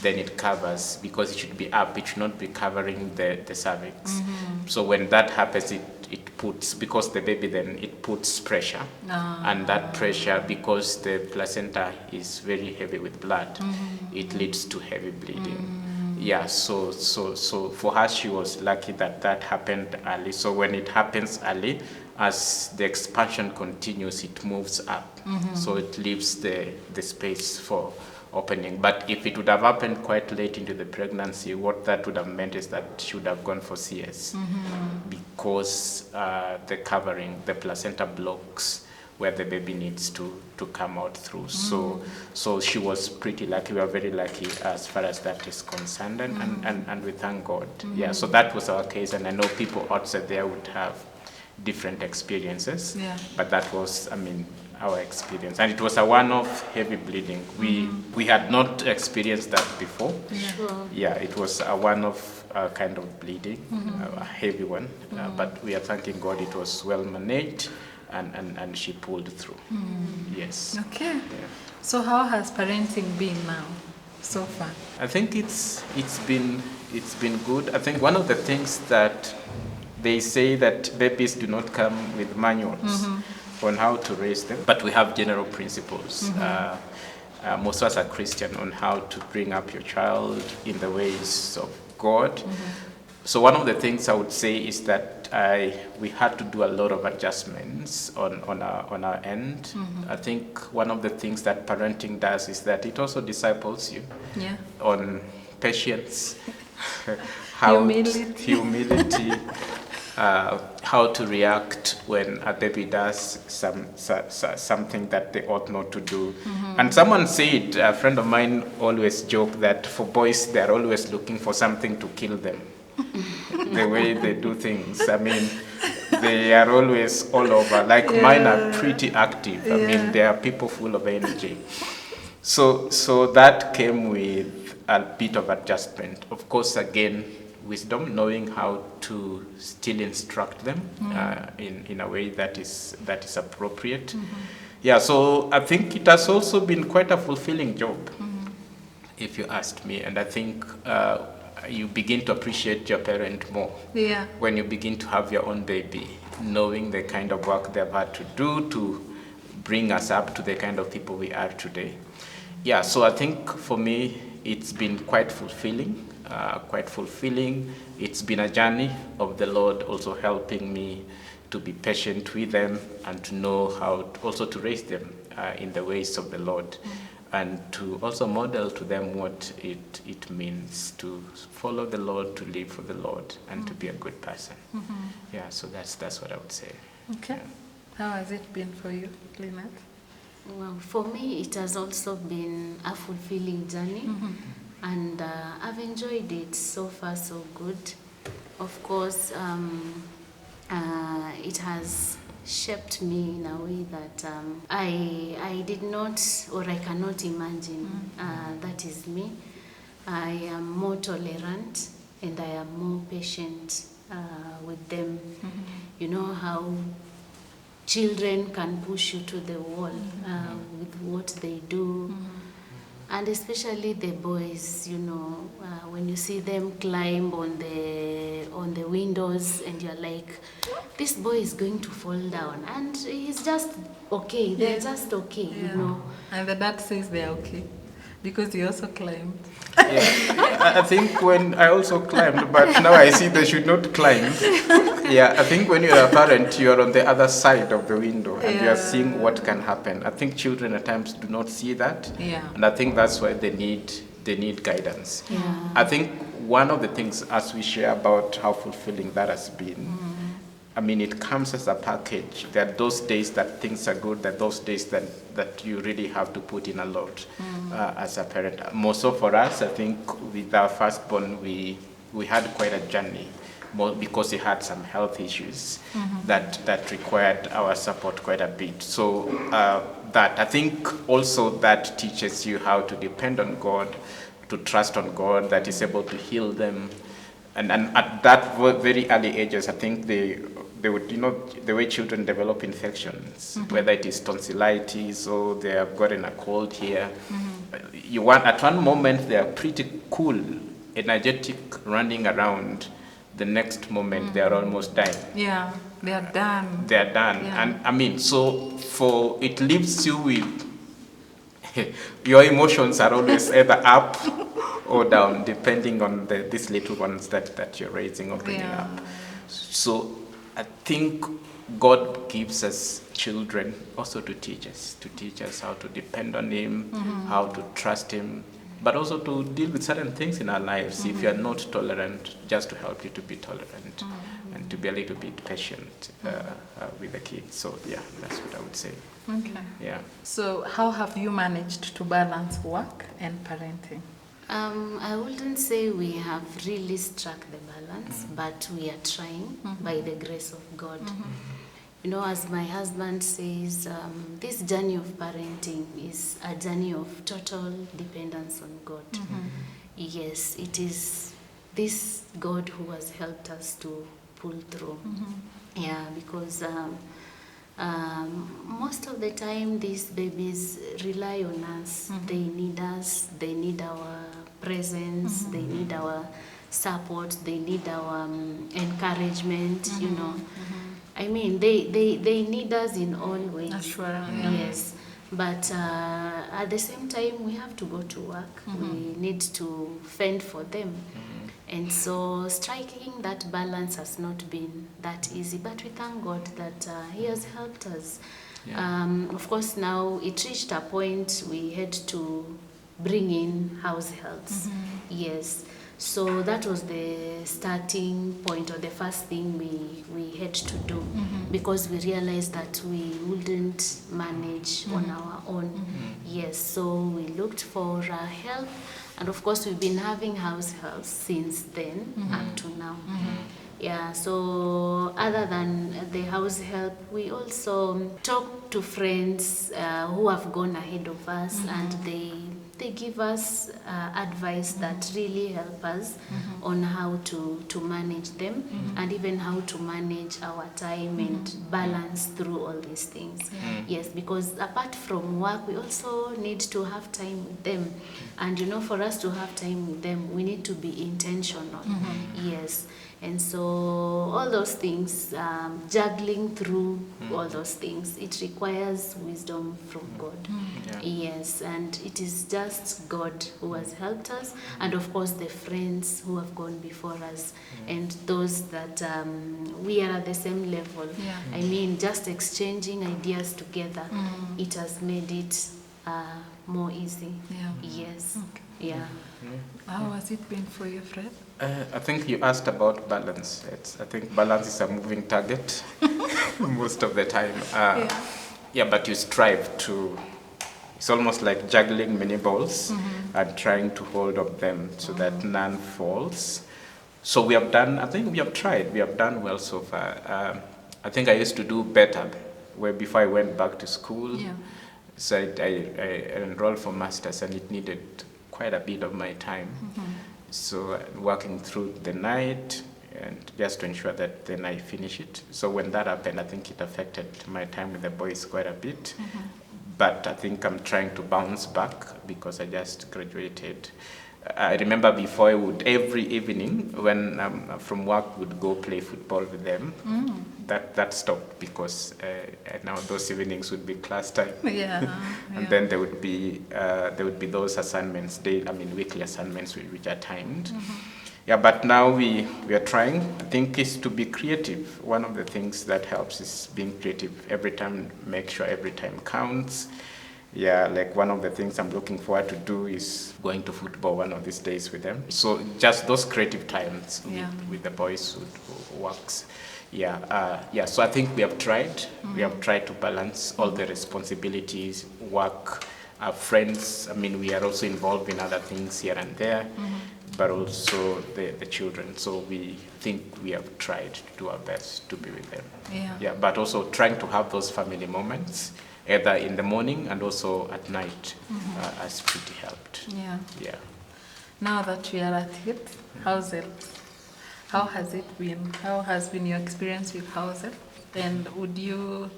S1: then it covers, because it should be up, it should not be covering the cervix. So when that happens, it puts, because the baby then, it puts pressure. And that pressure, because the placenta is very heavy with blood, it leads to heavy bleeding. Yeah, so for her, she was lucky that that happened early. So when it happens early, as the expansion continues, it moves up. So it leaves the space for opening. But if it would have happened quite late into the pregnancy, what that would have meant is that she would have gone for CS because the covering, the placenta blocks where the baby needs to come out through. So she was pretty lucky. We are very lucky as far as that is concerned, and we thank God. Yeah, so that was our case, and I know people outside there would have different experiences, but that was, I mean, our experience, and it was a one-off heavy bleeding. We had not experienced that before. Yeah, it was a one-off kind of bleeding, a heavy one, but we are thanking God it was well managed, and she pulled through. Yes.
S3: Okay. Yeah. So how has parenting been now so far?
S1: I think it's been good. I think one of the things that they say that babies do not come with manuals on how to raise them, but we have general principles. Most of us are Christian on how to bring up your child in the ways of God. So one of the things I would say is that we had to do a lot of adjustments on our end. I think one of the things that parenting does is that it also disciples you on patience, humility, how to react when a baby does something that they ought not to do. And someone said, a friend of mine always joked that for boys, they're always looking for something to kill them. The way they do things. I mean, they are always all over. Like mine are pretty active. I mean, they are people full of energy. So that came with a bit of adjustment. Of course, again, wisdom, knowing how to still instruct them in a way that is appropriate. Yeah, so I think it has also been quite a fulfilling job, if you asked me. And I think you begin to appreciate your parent more when you begin to have your own baby, knowing the kind of work they've had to do to bring us up to the kind of people we are today. Yeah, so I think for me, it's been quite fulfilling. It's been a journey of the Lord also helping me to be patient with them and to know how also to raise them in the ways of the Lord. And to also model to them what it means to follow the Lord, to live for the Lord, and to be a good person. Yeah, so that's what I would say.
S3: Okay. Yeah. How has it been for you, Lynette?
S2: Well, for me, it has also been a fulfilling journey, and I've enjoyed it so far, so good. Of course, it has shaped me in a way that I did not, or I cannot imagine. That is me. I am more tolerant and I am more patient with them. You know how children can push you to the wall with what they do. And especially the boys, you know, when you see them climb on the windows and you're like, this boy is going to fall down, and he's just okay. They're just okay, you know.
S3: And the dad says they're okay because he also climbed.
S1: Yeah, I think when I also climbed, but now I see they should not climb. Yeah, I think when you're a parent, you're on the other side of the window and you're seeing what can happen. I think children at times do not see that.
S3: Yeah.
S1: And I think that's why they need guidance.
S2: Yeah.
S1: I think one of the things as we share about how fulfilling that has been, I mean, it comes as a package. There are those days that things are good, there are those days that you really have to put in a lot as a parent. More so for us, I think with our firstborn, we had quite a journey, more because he had some health issues that required our support quite a bit. So that I think also that teaches you how to depend on God, to trust on God that is able to heal them. And at that very early ages, I think they would, you know, the way children develop infections, whether it is tonsillitis or they have gotten a cold here. At one moment they are pretty cool, energetic, running around. The next moment they are almost dying.
S3: Yeah, they are done.
S1: They are done.
S3: Yeah.
S1: And I mean, so it leaves you with your emotions are always either up or down, depending on these little ones that you're raising or bringing up. So I think God gives us children also to teach us how to depend on Him, how to trust Him, but also to deal with certain things in our lives. If you're not tolerant, just to help you to be tolerant and to be a little bit patient with the kids. So yeah, that's what I would say.
S3: Okay.
S1: Yeah.
S3: So how have you managed to balance work and parenting?
S2: I wouldn't say we have really struck the balance, but we are trying by the grace of God. You know, as my husband says, this journey of parenting is a journey of total dependence on God. Yes, it is this God who has helped us to pull through. Yeah, because most of the time these babies rely on us. They need us, they need our presence, they need our support, they need our encouragement, you know. I mean, they need us in all ways.
S3: Sure.
S2: Yes. But at the same time, we have to go to work. We need to fend for them. And so striking that balance has not been that easy. But we thank God that He has helped us. Of course, now it reached a point we had to bring in househelps. Yes. So that was the starting point, or the first thing we had to do, because we realized that we wouldn't manage on our own. Yes, so we looked for help, and of course we've been having house help since then up to now. Yeah, so other than the house help, we also talk to friends who have gone ahead of us, and they give us advice that really help us on how to manage them, and even how to manage our time and balance through all these things. Yes, because apart from work, we also need to have time with them. And you know, for us to have time with them, we need to be intentional. Yes. And so all those things, juggling through all those things, it requires wisdom from God. Yes, and it is just God who has helped us, and of course the friends who have gone before us, and those that we are at the same level. I mean, just exchanging ideas together, it has made it more easy. Yes. Yeah.
S3: How has it been for you, Fred?
S1: I think you asked about balance. I think balance is a moving target most of the time. But you strive to. It's almost like juggling many balls and trying to hold up them so that none falls. So we have done. I think we have tried. We have done well so far. I think I used to do better before I went back to school. So I enrolled for masters, and it needed quite a bit of my time. So working through the night and just to ensure that then I finish it. So when that happened, I think it affected my time with the boys quite a bit. but I think I'm trying to bounce back because I just graduated. I remember before I would, every evening when from work, would go play football with them. That stopped because now those evenings would be class time. And then there would be those assignments, weekly assignments which are timed. Yeah, but now we are trying, I think, is to be creative. One of the things that helps is being creative. Every time, make sure every time counts. Yeah, like one of the things I'm looking forward to do is going to football one of these days with them. So just those creative times with the boys who works. So I think we have tried. We have tried to balance all the responsibilities, work, our friends. We are also involved in other things here and there, but also the children. So we think we have tried to do our best to be with them. But also trying to have those family moments, either in the morning and also at night, has pretty helped.
S3: Now that we are at it, househelps, how has it been? How has been your experience with househelps? And would you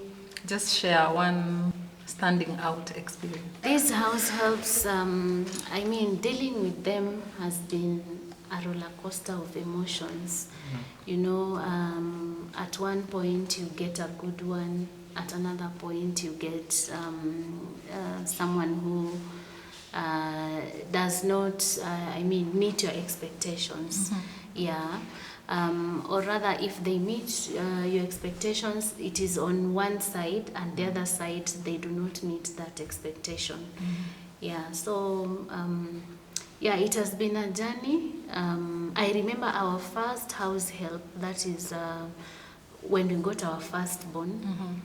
S3: just share one standing out experience?
S2: These househelps, dealing with them has been a roller coaster of emotions. At one point you get a good one, at another point you get someone who does not meet your expectations. Or rather, if they meet your expectations, it is on one side, and the other side they do not meet that expectation. So it has been a journey. I remember our first house help, that is when we got our firstborn.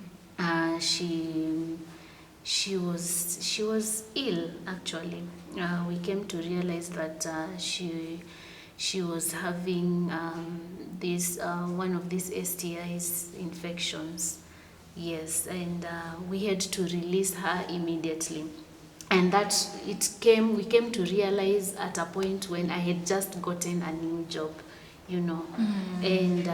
S2: She was ill, actually. We came to realize that she was having one of these STIs infections. Yes, and we had to release her immediately. And we came to realize at a point when I had just gotten a new job, and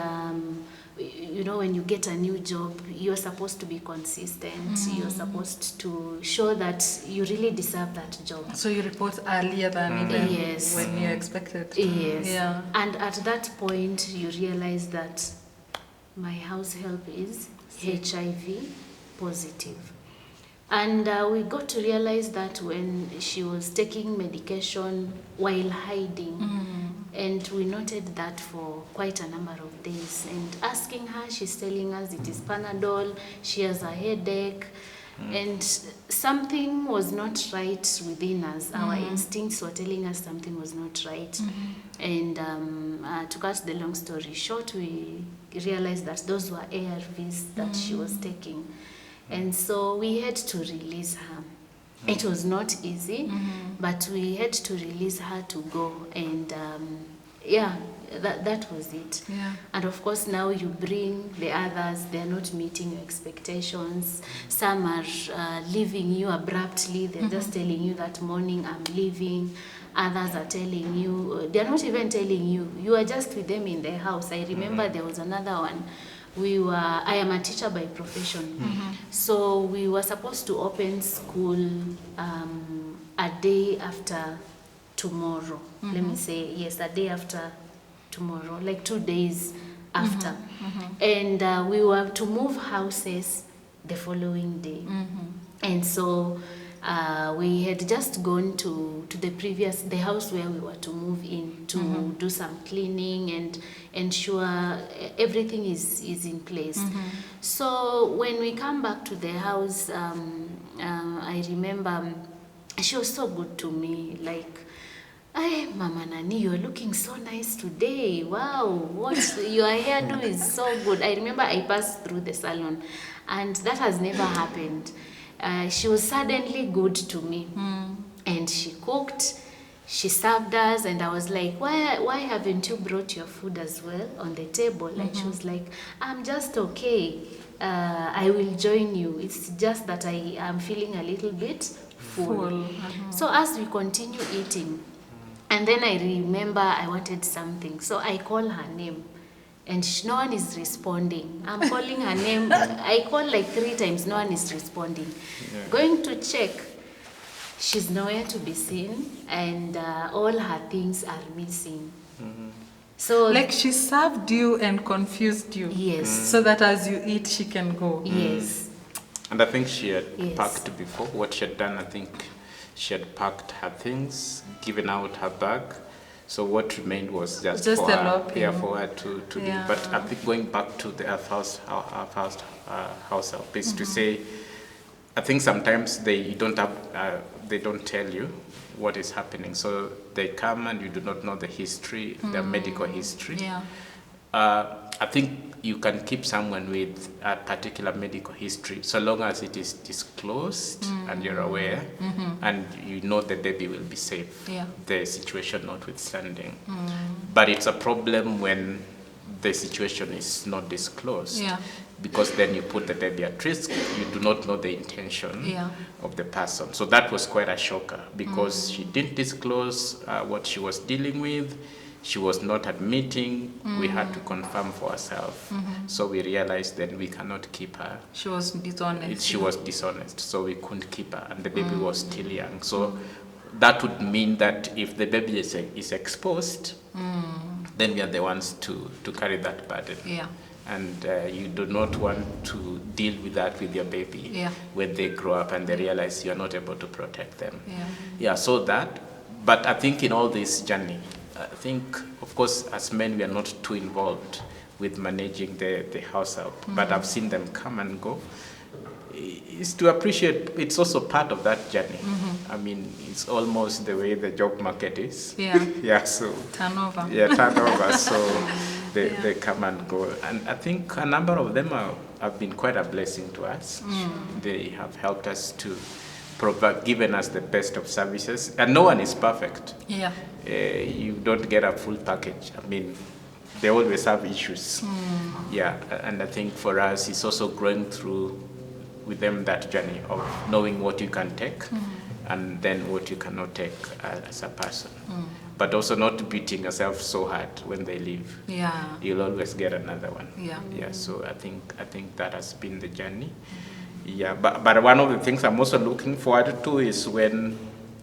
S2: when you get a new job, you're supposed to be consistent. You're supposed to show that you really deserve that job.
S3: So you report earlier than even when you're expected.
S2: Yes. And at that point, you realize that my house help is HIV positive. And we got to realize that when she was taking medication while hiding, and we noted that for quite a number of days. And asking her, she's telling us it is Panadol, she has a headache, and something was not right within us. Our instincts were telling us something was not right. And to cut the long story short, we realized that those were ARVs that she was taking. And so we had to release her. It was not easy, but we had to release her to go. And that was it. And of course, now you bring the others, they're not meeting your expectations. Some are leaving you abruptly. They're just telling you that morning, I'm leaving. Others are telling you, they're not even telling you. You are just with them in the house. I remember there was another one. I am a teacher by profession. So we were supposed to open school a day after tomorrow. Let me say, yes, a day after tomorrow, like 2 days after. And we were to move houses the following day. And so we had just gone to the house where we were to move in to do some cleaning and ensure everything is in place. So when we come back to the house, I remember she was so good to me, like, "Hey, Mama Nani, you're looking so nice today. Wow, what your hairdo is so good." I remember I passed through the salon, and that has never happened. She was suddenly good to me, and she cooked, she served us, and I was like, why haven't you brought your food as well on the table? And she was like, "I'm just okay. I will join you. It's just that I am feeling a little bit full." So as we continue eating, and then I remember I wanted something, so I call her name. and no one is responding. I'm calling her name. I call like 3 times, no one is responding. Yeah. Going to check, she's nowhere to be seen, and all her things are missing. So
S3: like she served you and confused you.
S2: Yes.
S3: So that as you eat, she can go.
S2: Yes.
S1: And I think she had packed before. What she had done, I think she had packed her things, given out her bag. So what remained was just for her, for her to leave. But I think going back to the house help is to say, I think sometimes they don't tell you what is happening. So they come and you do not know the history, their medical history. Yeah. I think you can keep someone with a particular medical history so long as it is disclosed and you're aware and you know the baby will be safe, the situation notwithstanding. But it's a problem when the situation is not disclosed, because then you put the baby at risk. You do not know the intention of the person. So that was quite a shocker, because she didn't disclose what she was dealing with. She was not admitting. We had to confirm for ourselves. So we realized that we cannot keep her.
S3: She was dishonest.
S1: She was dishonest, so we couldn't keep her, and the baby was still young. So that would mean that if the baby is exposed, then we are the ones to carry that burden. Yeah. And you do not want to deal with that with your baby when they grow up and they realize you are not able to protect them. So that, but I think in all this journey, I think, of course, as men, we are not too involved with managing the house help, but I've seen them come and go. Is to appreciate, it's also part of that journey. I mean, it's almost the way the job market is. So turnover. So they come and go. And I think a number of them have been quite a blessing to us. They have helped us to given us the best of services, and no one is perfect. You don't get a full package. I mean, they always have issues. And I think for us, it's also growing through with them that journey of knowing what you can take and then what you cannot take as a person. But also not beating yourself so hard when they leave. You'll always get another one. So I think that has been the journey. But one of the things I'm also looking forward to is when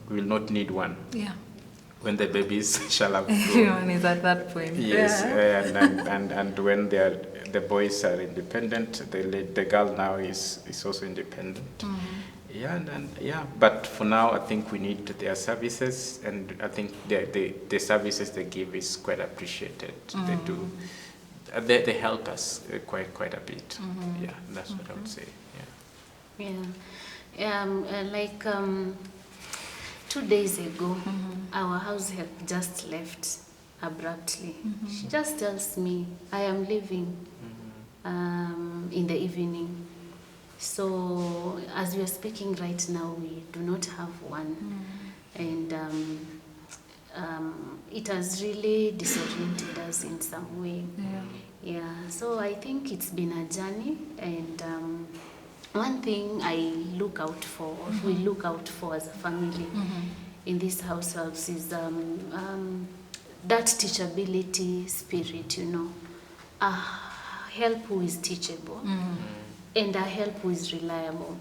S1: we'll not need one. When the babies shall have grown.
S3: When is at that point.
S1: Yes, and when the boys are independent, the girl now is also independent. But for now, I think we need their services, and I think the services they give is quite appreciated. They do. They help us quite a bit. That's what I would say.
S2: Like 2 days ago, our house help just left abruptly. She just tells me, I am leaving in the evening. So as we are speaking right now, we do not have one. And it has really disoriented us in some way. So I think it's been a journey, and one thing I look out for, we look out for as a family in this households is that teachability spirit, a help who is teachable and a help who is reliable,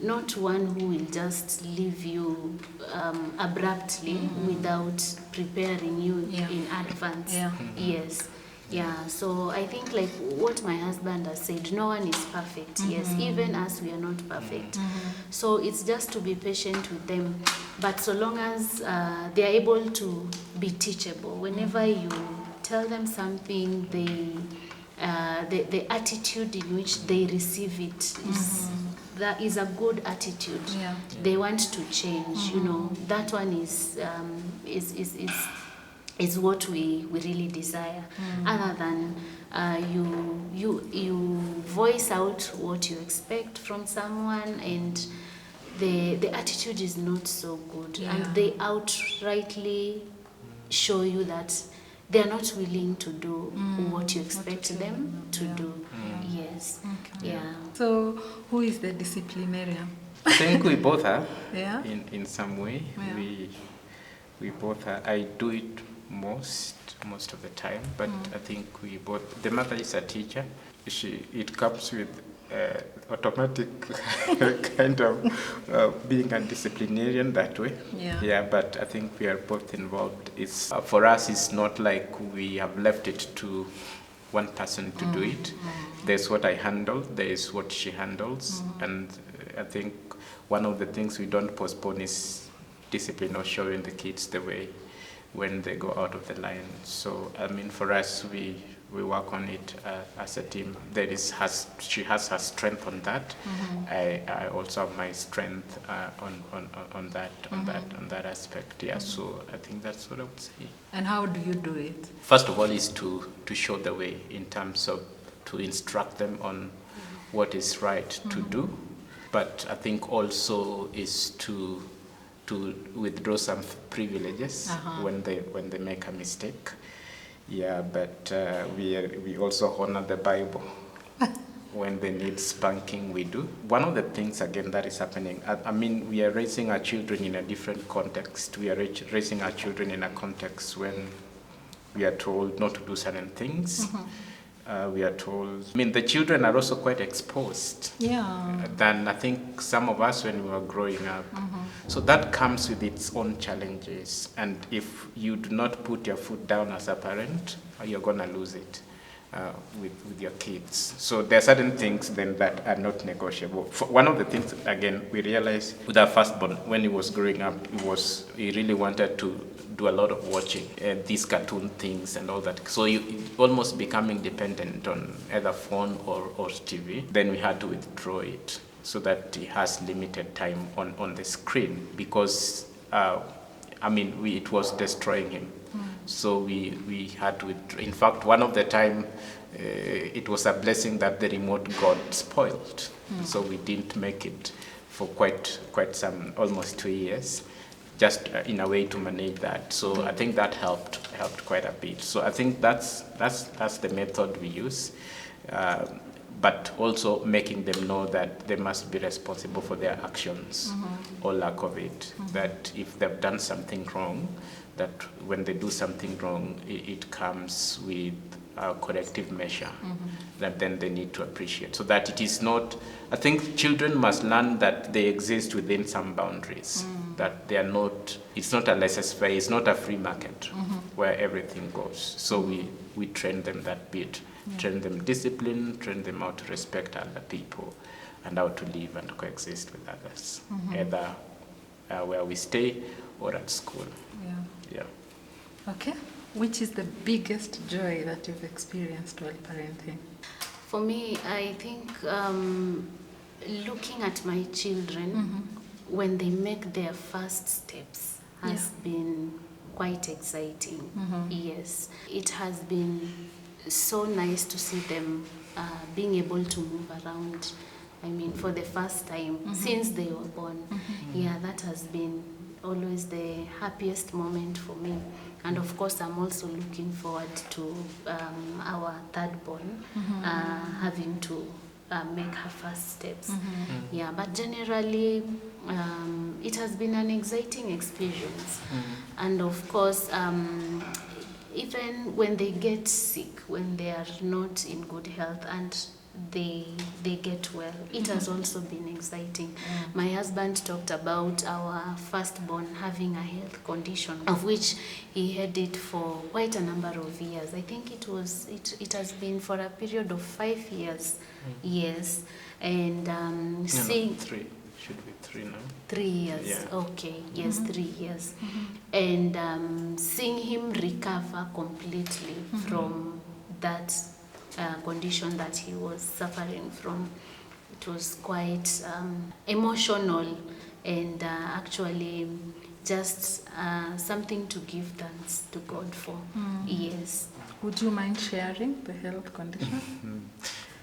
S2: not one who will just leave you abruptly without preparing you in advance. So I think like what my husband has said, no one is perfect. Yes, even us, we are not perfect. So it's just to be patient with them. But so long as they are able to be teachable, whenever you tell them something, the attitude in which they receive it that is a good attitude. They want to change. That one is what we really desire. Other than you voice out what you expect from someone, and the attitude is not so good, and they outrightly show you that they are not willing to do what you expect them to do.
S3: So who is the disciplinarian?
S1: I think we both are. In some way. We both are. I do it most of the time, but I think we both. The mother is a teacher. It comes with automatic kind of being a disciplinarian that way. Yeah. But I think we are both involved. It's for us. It's not like we have left it to one person to do it. There's what I handle. There is what she handles, and I think one of the things we don't postpone is discipline or showing the kids the way when they go out of the line. So I mean, for us, we work on it as a team. She has her strength on that. I also have my strength on that aspect. Yeah. So I think that's what I would say.
S3: And how do you do it?
S1: First of all, is to show the way in terms of to instruct them on what is right to do. But I think also is to withdraw some privileges when they make a mistake. Yeah, but we also honor the Bible. When they need spanking, we do. One of the things, again, that is happening, I mean, we are raising our children in a different context. We are raising our children in a context when we are told not to do certain things. We are told, I mean, the children are also quite exposed than I think some of us when we were growing up. So that comes with its own challenges. And if you do not put your foot down as a parent, you're going to lose it with your kids. So there are certain things then that are not negotiable. One of the things, again, we realized with our firstborn, when he was growing up, he really wanted to do a lot of watching these cartoon things and all that. So you almost becoming dependent on either phone or TV. Then we had to withdraw it so that he has limited time on the screen because, I mean, it was destroying him. So we had to withdraw. In fact, one of the time, it was a blessing that the remote got spoiled. So we didn't make it for quite some, almost 2 years. Just in a way to manage that. So I think that helped quite a bit. So I think that's the method we use, but also making them know that they must be responsible for their actions or lack of it. That if they've done something wrong, that when they do something wrong, it comes with a corrective measure that then they need to appreciate. So that it is not, I think children must learn that they exist within some boundaries, that they are not, it's not a laissez-faire, it's not a free market where everything goes. So we train them that bit, train them discipline, train them how to respect other people and how to live and coexist with others, either where we stay or at school. Yeah.
S3: Okay. Which is the biggest joy that you've experienced while parenting?
S2: For me, I think looking at my children when they make their first steps has been quite exciting. Yes, it has been so nice to see them being able to move around. I mean, for the first time since they were born. Yeah, that has been always the happiest moment for me. And of course, I'm also looking forward to our third born having to make her first steps. Yeah, but generally, it has been an exciting experience. And of course, even when they get sick, when they are not in good health and they get well, it has also been exciting. My husband talked about our firstborn having a health condition of which he had it for quite a number of years. I think it has been for a period of 5 years. Yes, and seeing
S1: 3 should be 3 now.
S2: 3 years. Yeah. Okay. Yes, 3 years, and seeing him recover completely from that condition that he was suffering from. It was quite emotional and actually just something to give thanks to God for. Yes.
S3: Would you mind sharing the health condition?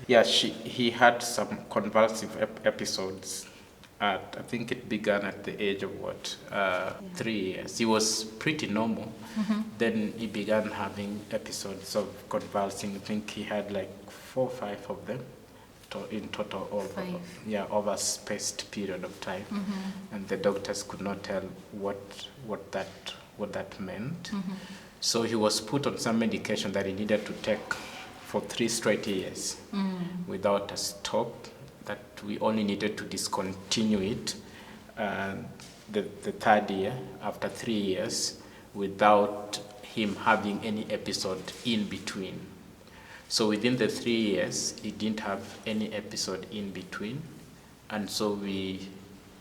S1: Yeah, he had some convulsive episodes. I think it began at the age of 3 years. He was pretty normal. Then he began having episodes of convulsing. I think he had like 4 or 5 of them in total over a spaced period of time. And the doctors could not tell what that meant. So he was put on some medication that he needed to take for 3 straight years without a stop, that we only needed to discontinue it the 3rd year, after 3 years, without him having any episode in between. So within the 3 years, he didn't have any episode in between. And so we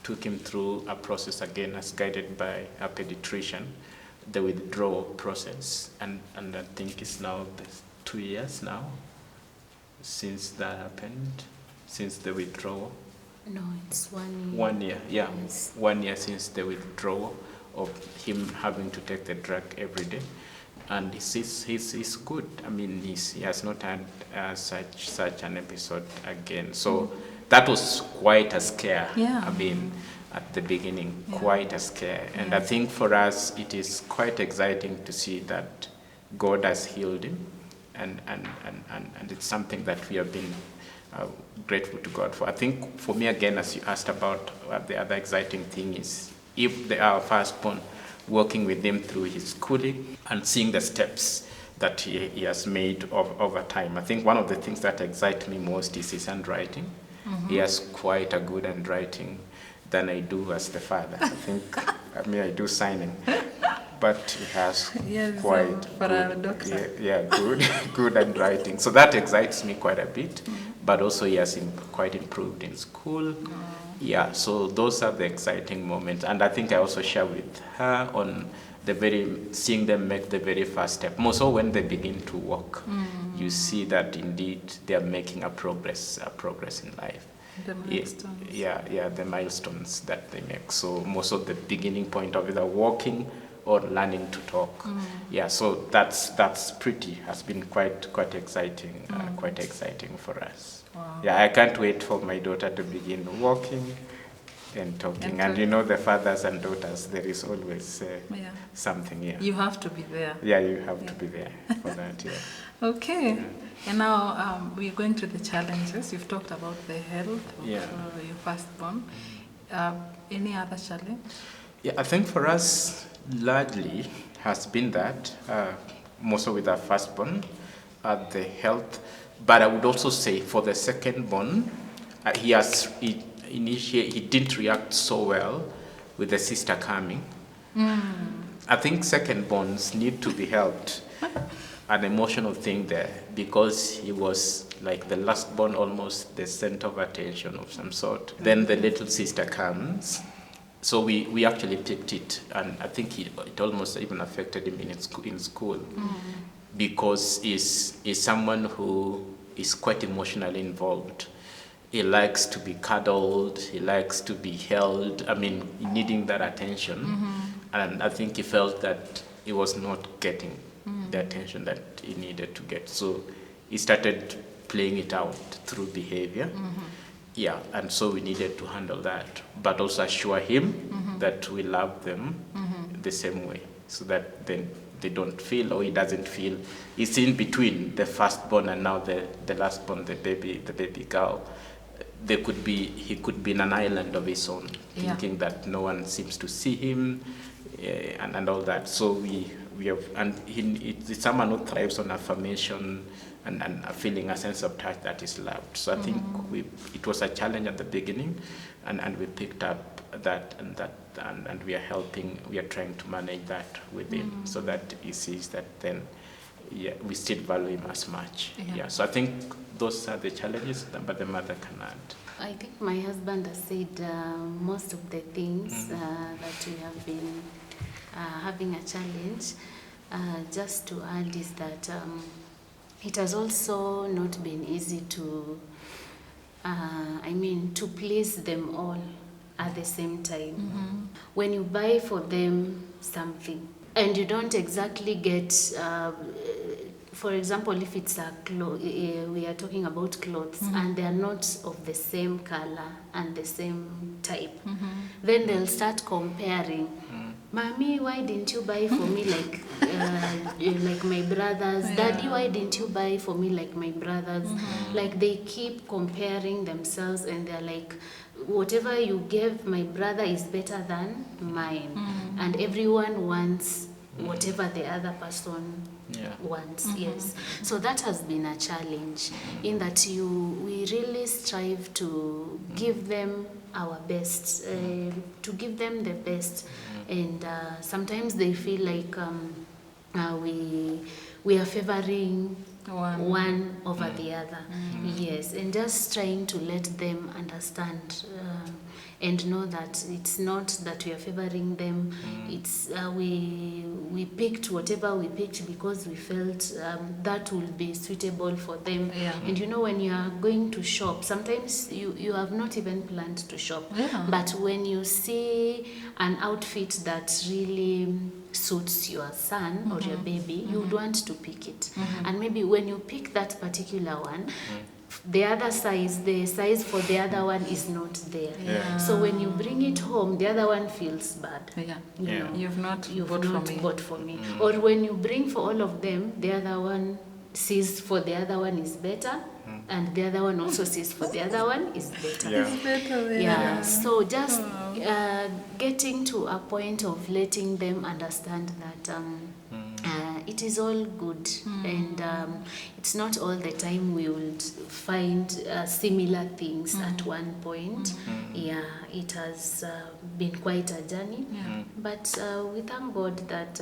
S1: took him through a process again, as guided by a pediatrician, the withdrawal process. And I think it's now 2 years now since that happened, since the withdrawal.
S2: No, it's 1 year.
S1: 1 year, yeah.
S2: Yes.
S1: 1 year since the withdrawal of him having to take the drug every day. And he's good. I mean, he has not had such an episode again. So that was quite a scare.
S3: Yeah.
S1: I mean, at the beginning, quite a scare. And I think for us, it is quite exciting to see that God has healed him. And it's something that we have been grateful to God for. I think for me, again, as you asked about, the other exciting thing is, if they are firstborn, working with him through his schooling and seeing the steps that he has made over time. I think one of the things that excites me most is his handwriting. He has quite a good handwriting than I do as the father. I think, I do signing, but he has quite
S3: for a doctor.
S1: good handwriting. So that excites me quite a bit, but also he has quite improved in school. Yeah, so those are the exciting moments. And I think I also share with her on seeing them make the very first step. More so when they begin to walk, you see that indeed they are making a progress in life.
S3: The milestones.
S1: The milestones that they make. So most of the beginning point of either walking or learning to talk. Yeah, so that's has been quite exciting, quite exciting for us.
S3: Wow.
S1: Yeah, I can't wait for my daughter to begin walking and talking. And you know, the fathers and daughters, there is always something. Yeah,
S3: you have to be there.
S1: Yeah, you have to be there for that. Yeah.
S3: Okay. Yeah. And now we're going to the challenges. You've talked about the health of your firstborn. Any other challenge?
S1: Yeah, I think for us, largely has been that, mostly with our firstborn, the health. But I would also say for the secondborn, he didn't react so well with the sister coming. I think secondborns need to be helped. An emotional thing there, because he was like the lastborn, almost the center of attention of some sort. Then the little sister comes. So we actually picked it, and I think it almost even affected him in school, because he's someone who is quite emotionally involved. He likes to be cuddled, he likes to be held, needing that attention. And I think he felt that he was not getting the attention that he needed to get. So he started playing it out through behavior. Yeah, and so we needed to handle that, but also assure him that we love them the same way, so that then they don't feel, or he doesn't feel, it's in between the firstborn and now the lastborn, the baby girl. He could be in an island of his own, thinking that no one seems to see him, and all that. So we have, and it's someone who thrives on affirmation and feeling a sense of touch that is loved. So I think it was a challenge at the beginning, and we picked up that, and we are trying to manage that with him, so that he sees that then we still value him as much. So I think those are the challenges, but the mother can add.
S2: I think my husband has said most of the things that we have been having a challenge. Just to add is that it has also not been easy to please them all at the same time. When you buy for them something and you don't exactly get, for example, if it's a we are talking about clothes, and they are not of the same color and the same type, then they'll start comparing. Mommy, why didn't you buy for me like my brothers? Daddy, why didn't you buy for me like my brothers? Like, they keep comparing themselves, and they're like, whatever you gave my brother is better than mine. And everyone wants whatever the other person wants. Yes. So that has been a challenge in that we really strive to give them our best, to give them the best, and sometimes they feel like we are favoring one over the other. Yes, and just trying to let them understand and know that it's not that we are favoring them. It's we picked whatever we picked because we felt that will be suitable for them. And you know, when you are going to shop, sometimes you have not even planned to shop, but when you see an outfit that really suits your son or your baby, you would want to pick it. And maybe when you pick that particular one, the other size, the size for the other one is not there. So when you bring it home, the other one feels bad. You know, you've not bought for me. Or when you bring for all of them, the other one sees for the other one is better, and the other one also sees for the other one is better.
S3: It's better.
S2: So just getting to a point of letting them understand that it is all good, and it's not all the time we will find similar things at one point. It has been quite a journey, but we thank God that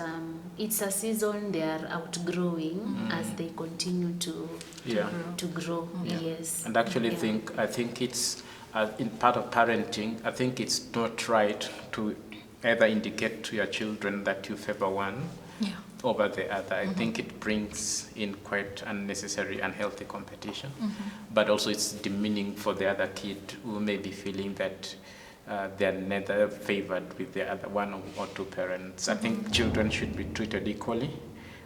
S2: it's a season they are outgrowing as they continue to grow. Yes.
S1: And actually I think it's in part of parenting, I think it's not right to either indicate to your children that you favor one over the other. I think it brings in quite unnecessary, unhealthy competition, but also it's demeaning for the other kid who may be feeling that they're neither favored with the other one or two parents. I think children should be treated equally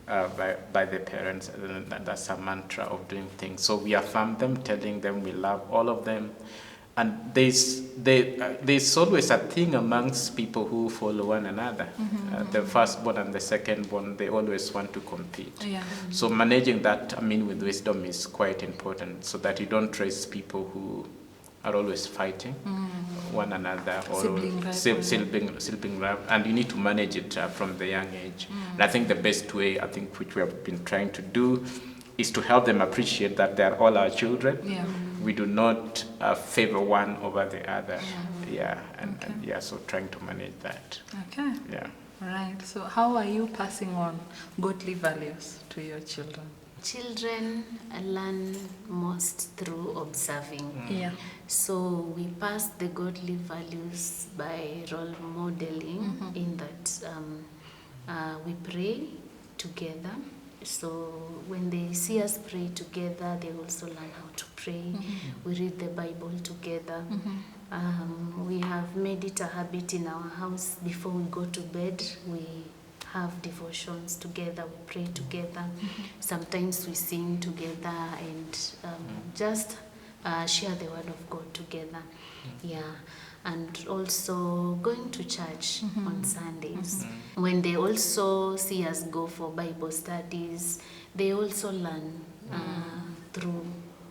S1: by the parents, and that's a mantra of doing things. So we affirm them, telling them we love all of them. And there's always a thing amongst people who follow one another. The firstborn and the secondborn, they always want to compete. So managing that, with wisdom is quite important, so that you don't raise people who are always fighting one another or sibling love, and you need to manage it from the young age. And I think the best way, which we have been trying to do, is to help them appreciate that they are all our children. We do not favor one over the other. So trying to manage that.
S3: Right. So how are you passing on godly values to your children?
S2: Children learn most through observing. So we pass the godly values by role modeling, in that we pray together. So when they see us pray together, they also learn how to pray. We read the Bible together. We have made it a habit in our house. Before we go to bed, we have devotions together, we pray together. Sometimes we sing together and just share the word of God together. And also going to church on Sundays. When they also see us go for Bible studies, they also learn through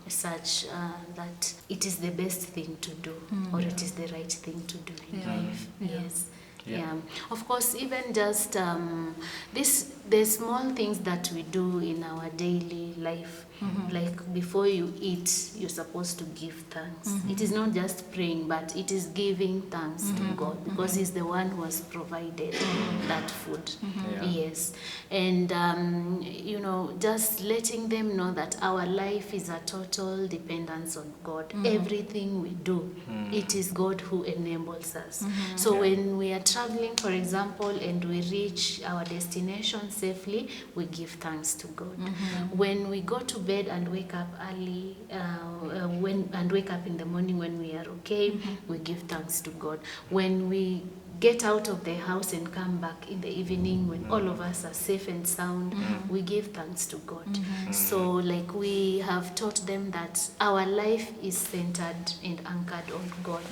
S2: such that it is the best thing to do, or it is the right thing to do in life. Yes. Of course, even just the small things that we do in our daily life, like before you eat, you're supposed to give thanks. It is not just praying, but it is giving thanks to God, because He's the one who has provided that food. Yes. And just letting them know that our life is a total dependence on God. Everything we do, it is God who enables us. So when we are traveling, for example, and we reach our destination safely, we give thanks to God. When we go to bed and wake up early, and wake up in the morning when we are okay, we give thanks to God. When we get out of the house and come back in the evening, when all of us are safe and sound, we give thanks to God. So we have taught them that our life is centered and anchored on God.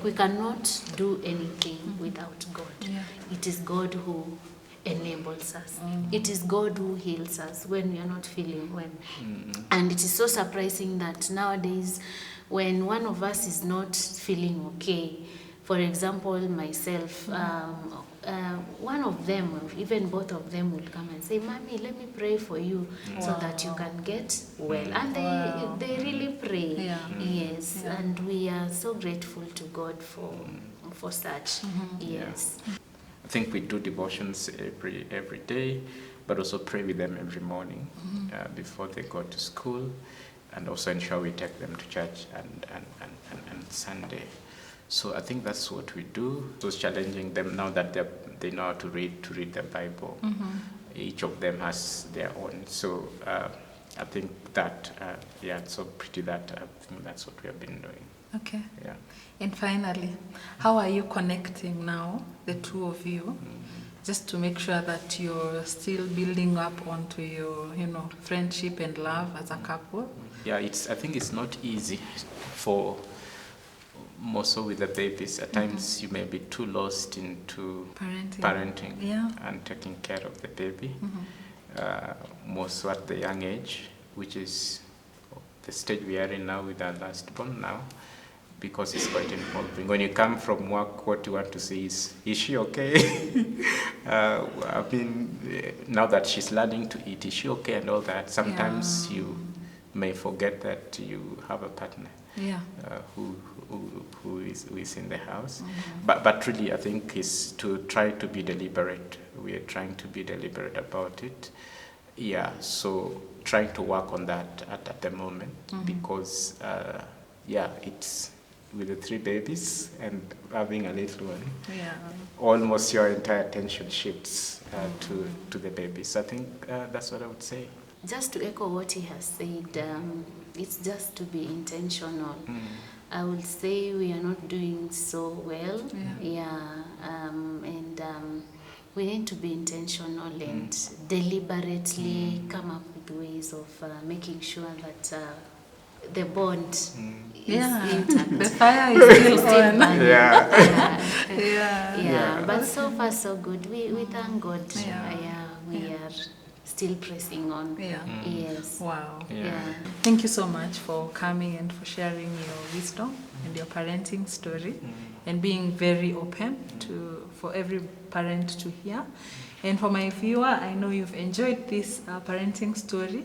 S2: We cannot do anything without God. It is God who enables us. It is God who heals us when we are not feeling well. And it is so surprising that nowadays, when one of us is not feeling okay, For example, myself, one of them, or even both of them, will come and say, "Mommy, let me pray for you so that you can get well." And they really pray. Yes, and we are so grateful to God for such. Yes.
S1: I think we do devotions every day, but also pray with them every morning before they go to school, and also ensure we take them to church and Sunday. So I think that's what we do. So it's challenging them now that they know how to read the Bible. Each of them has their own. So I think that so pretty that I think that's what we have been doing.
S3: Okay.
S1: Yeah.
S3: And finally, how are you connecting now, the two of you, just to make sure that you're still building up onto your, friendship and love as a couple?
S1: Yeah, I think it's not easy for more so with the babies. At times you may be too lost into parenting and taking care of the baby, more so at the young age, which is the stage we are in now with our last born now, because it's quite involving. When you come from work, what you want to see is she okay? I mean, now that she's learning to eat, is she okay and all that? Sometimes you may forget that you have a partner who is in the house. But really, I think is to try to be deliberate. We are trying to be deliberate about it. Yeah, so trying to work on that at the moment, because it's with the 3 babies and having a little one, almost your entire attention shifts to the babies. I think that's what I would say.
S2: Just to echo what he has said, it's just to be intentional. I would say we are not doing so well. And we need to be intentional and deliberately come up with ways of making sure that the bond is intact.
S3: The fire is still on.
S2: But so far so good. We thank God. We are still pressing on. Yes.
S3: Wow. Thank you so much for coming and for sharing your wisdom and your parenting story, and being very open for every parent to hear. And for my viewer, I know you've enjoyed this parenting story.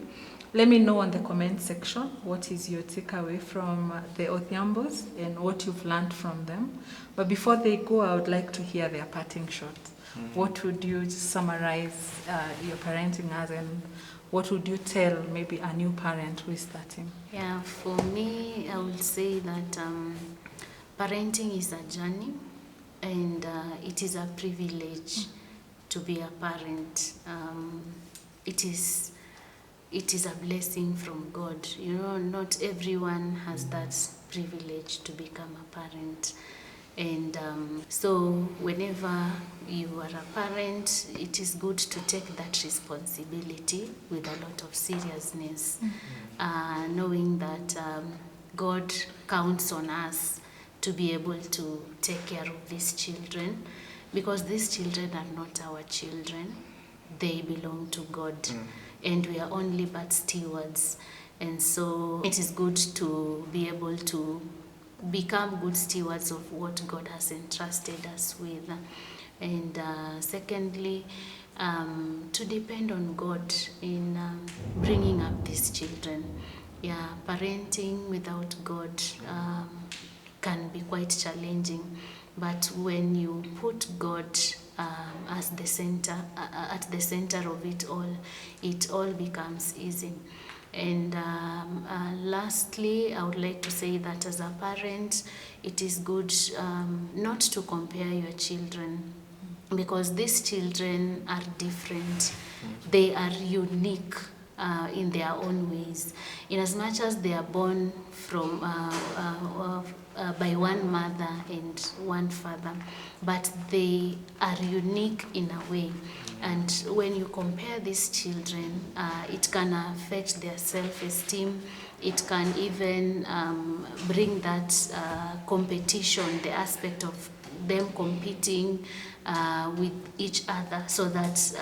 S3: Let me know on the comment section what is your takeaway from the Odhiambos and what you've learned from them. But before they go, I would like to hear their parting shot. What would you just summarize your parenting as, and what would you tell maybe a new parent who is starting?
S2: Yeah, for me, I would say that parenting is a journey, and it is a privilege to be a parent. It is a blessing from God. Not everyone has that privilege to become a parent. And so whenever you are a parent, it is good to take that responsibility with a lot of seriousness, knowing that God counts on us to be able to take care of these children, because these children are not our children. They belong to God, and we are only but stewards. And so it is good to be able to become good stewards of what God has entrusted us with. And secondly, to depend on God in bringing up these children. Parenting without God can be quite challenging, but when you put God as the center, at the center of it all becomes easy. And lastly, I would like to say that as a parent, it is good not to compare your children, because these children are different. They are unique in their own ways, in as much as they are born from by one mother and one father, but they are unique in a way. And when you compare these children, it can affect their self-esteem. It can even bring that competition, the aspect of them competing with each other, so that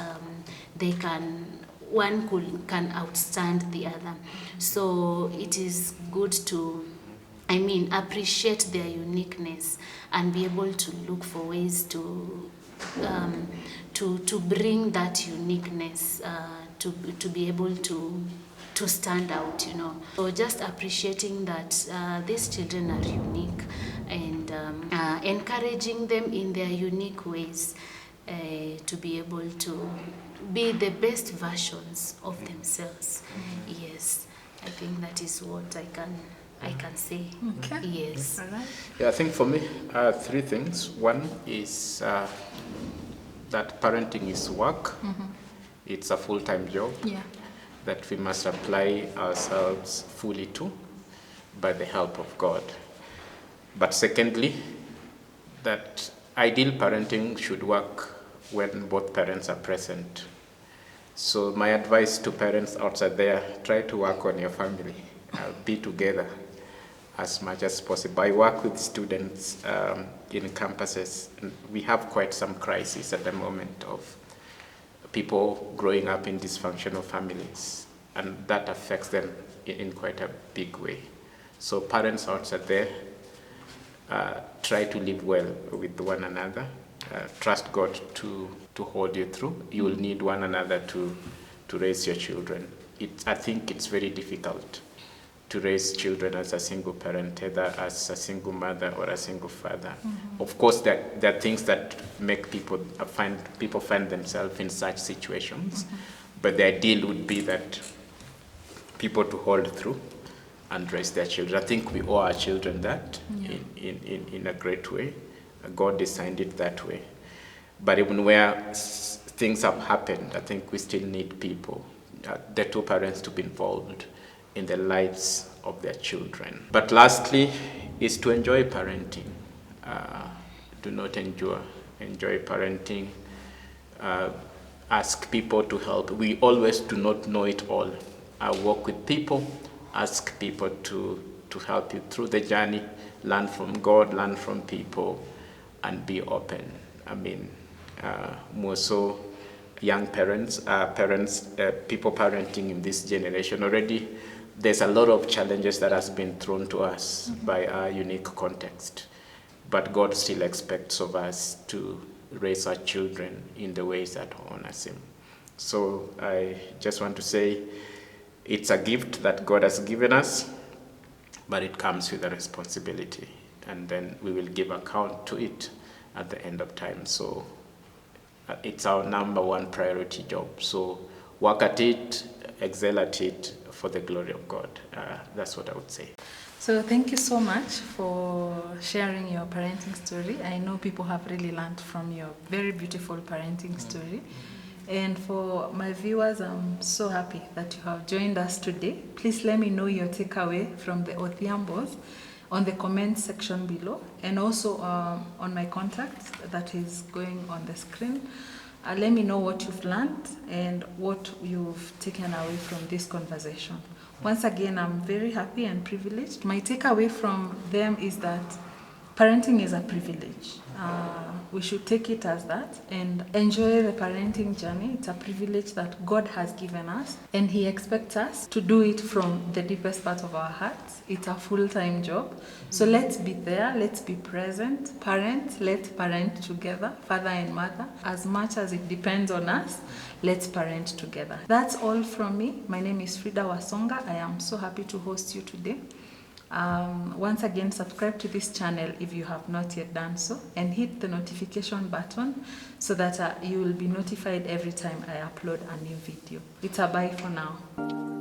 S2: one can outstand the other. So it is good to appreciate their uniqueness and be able to look for ways to bring that uniqueness to be able to stand out, So just appreciating that these children are unique and encouraging them in their unique ways to be able to be the best versions of themselves. Yes, I think that is what I can say.
S3: Okay.
S2: Yes.
S3: All right.
S1: Yeah, I think for me, 3 things. One is that parenting is work. It's a full-time job that we must apply ourselves fully to by the help of God. But secondly, that ideal parenting should work when both parents are present. So my advice to parents outside there, try to work on your family. Be together as much as possible. I work with students in campuses, and we have quite some crises at the moment of people growing up in dysfunctional families, and that affects them in quite a big way. So parents outside there, try to live well with one another. Trust God to hold you through. You will need one another to raise your children. I think it's very difficult to raise children as a single parent, either as a single mother or a single father. Of course, there are things that make people find themselves in such situations, but the ideal would be that people to hold through and raise their children. I think we owe our children that in a great way. God designed it that way. But even where things have happened, I think we still need people, the 2 parents, to be involved in the lives of their children. But lastly is to enjoy parenting. Do not enjoy parenting. Ask people to help. We always do not know it all. Work with people, ask people to help you through the journey, learn from God, learn from people, and be open. More so young parents, people parenting in this generation already, there's a lot of challenges that has been thrown to us by our unique context. But God still expects of us to raise our children in the ways that honors Him. So I just want to say it's a gift that God has given us, but it comes with a responsibility. And then we will give account to it at the end of time. So it's our number 1 priority job. So work at it, excel at it for the glory of God. That's what I would say.
S3: So thank you so much for sharing your parenting story. I know people have really learned from your very beautiful parenting story. And for my viewers, I'm so happy that you have joined us today. Please let me know your takeaway from the Odhiambos on the comment section below, and also on my contact that is going on the screen. Let me know what you've learned and what you've taken away from this conversation. Once again, I'm very happy and privileged. My takeaway from them is that parenting is a privilege. We should take it as that and enjoy the parenting journey. It's a privilege that God has given us, and He expects us to do it from the deepest part of our hearts. It's a full-time job. So let's be there, let's be present. Parents, let's parent together, father and mother. As much as it depends on us, let's parent together. That's all from me. My name is Frida Wasonga. I am so happy to host you today. Once again, subscribe to this channel if you have not yet done so, and hit the notification button so that you will be notified every time I upload a new video. It's a bye for now.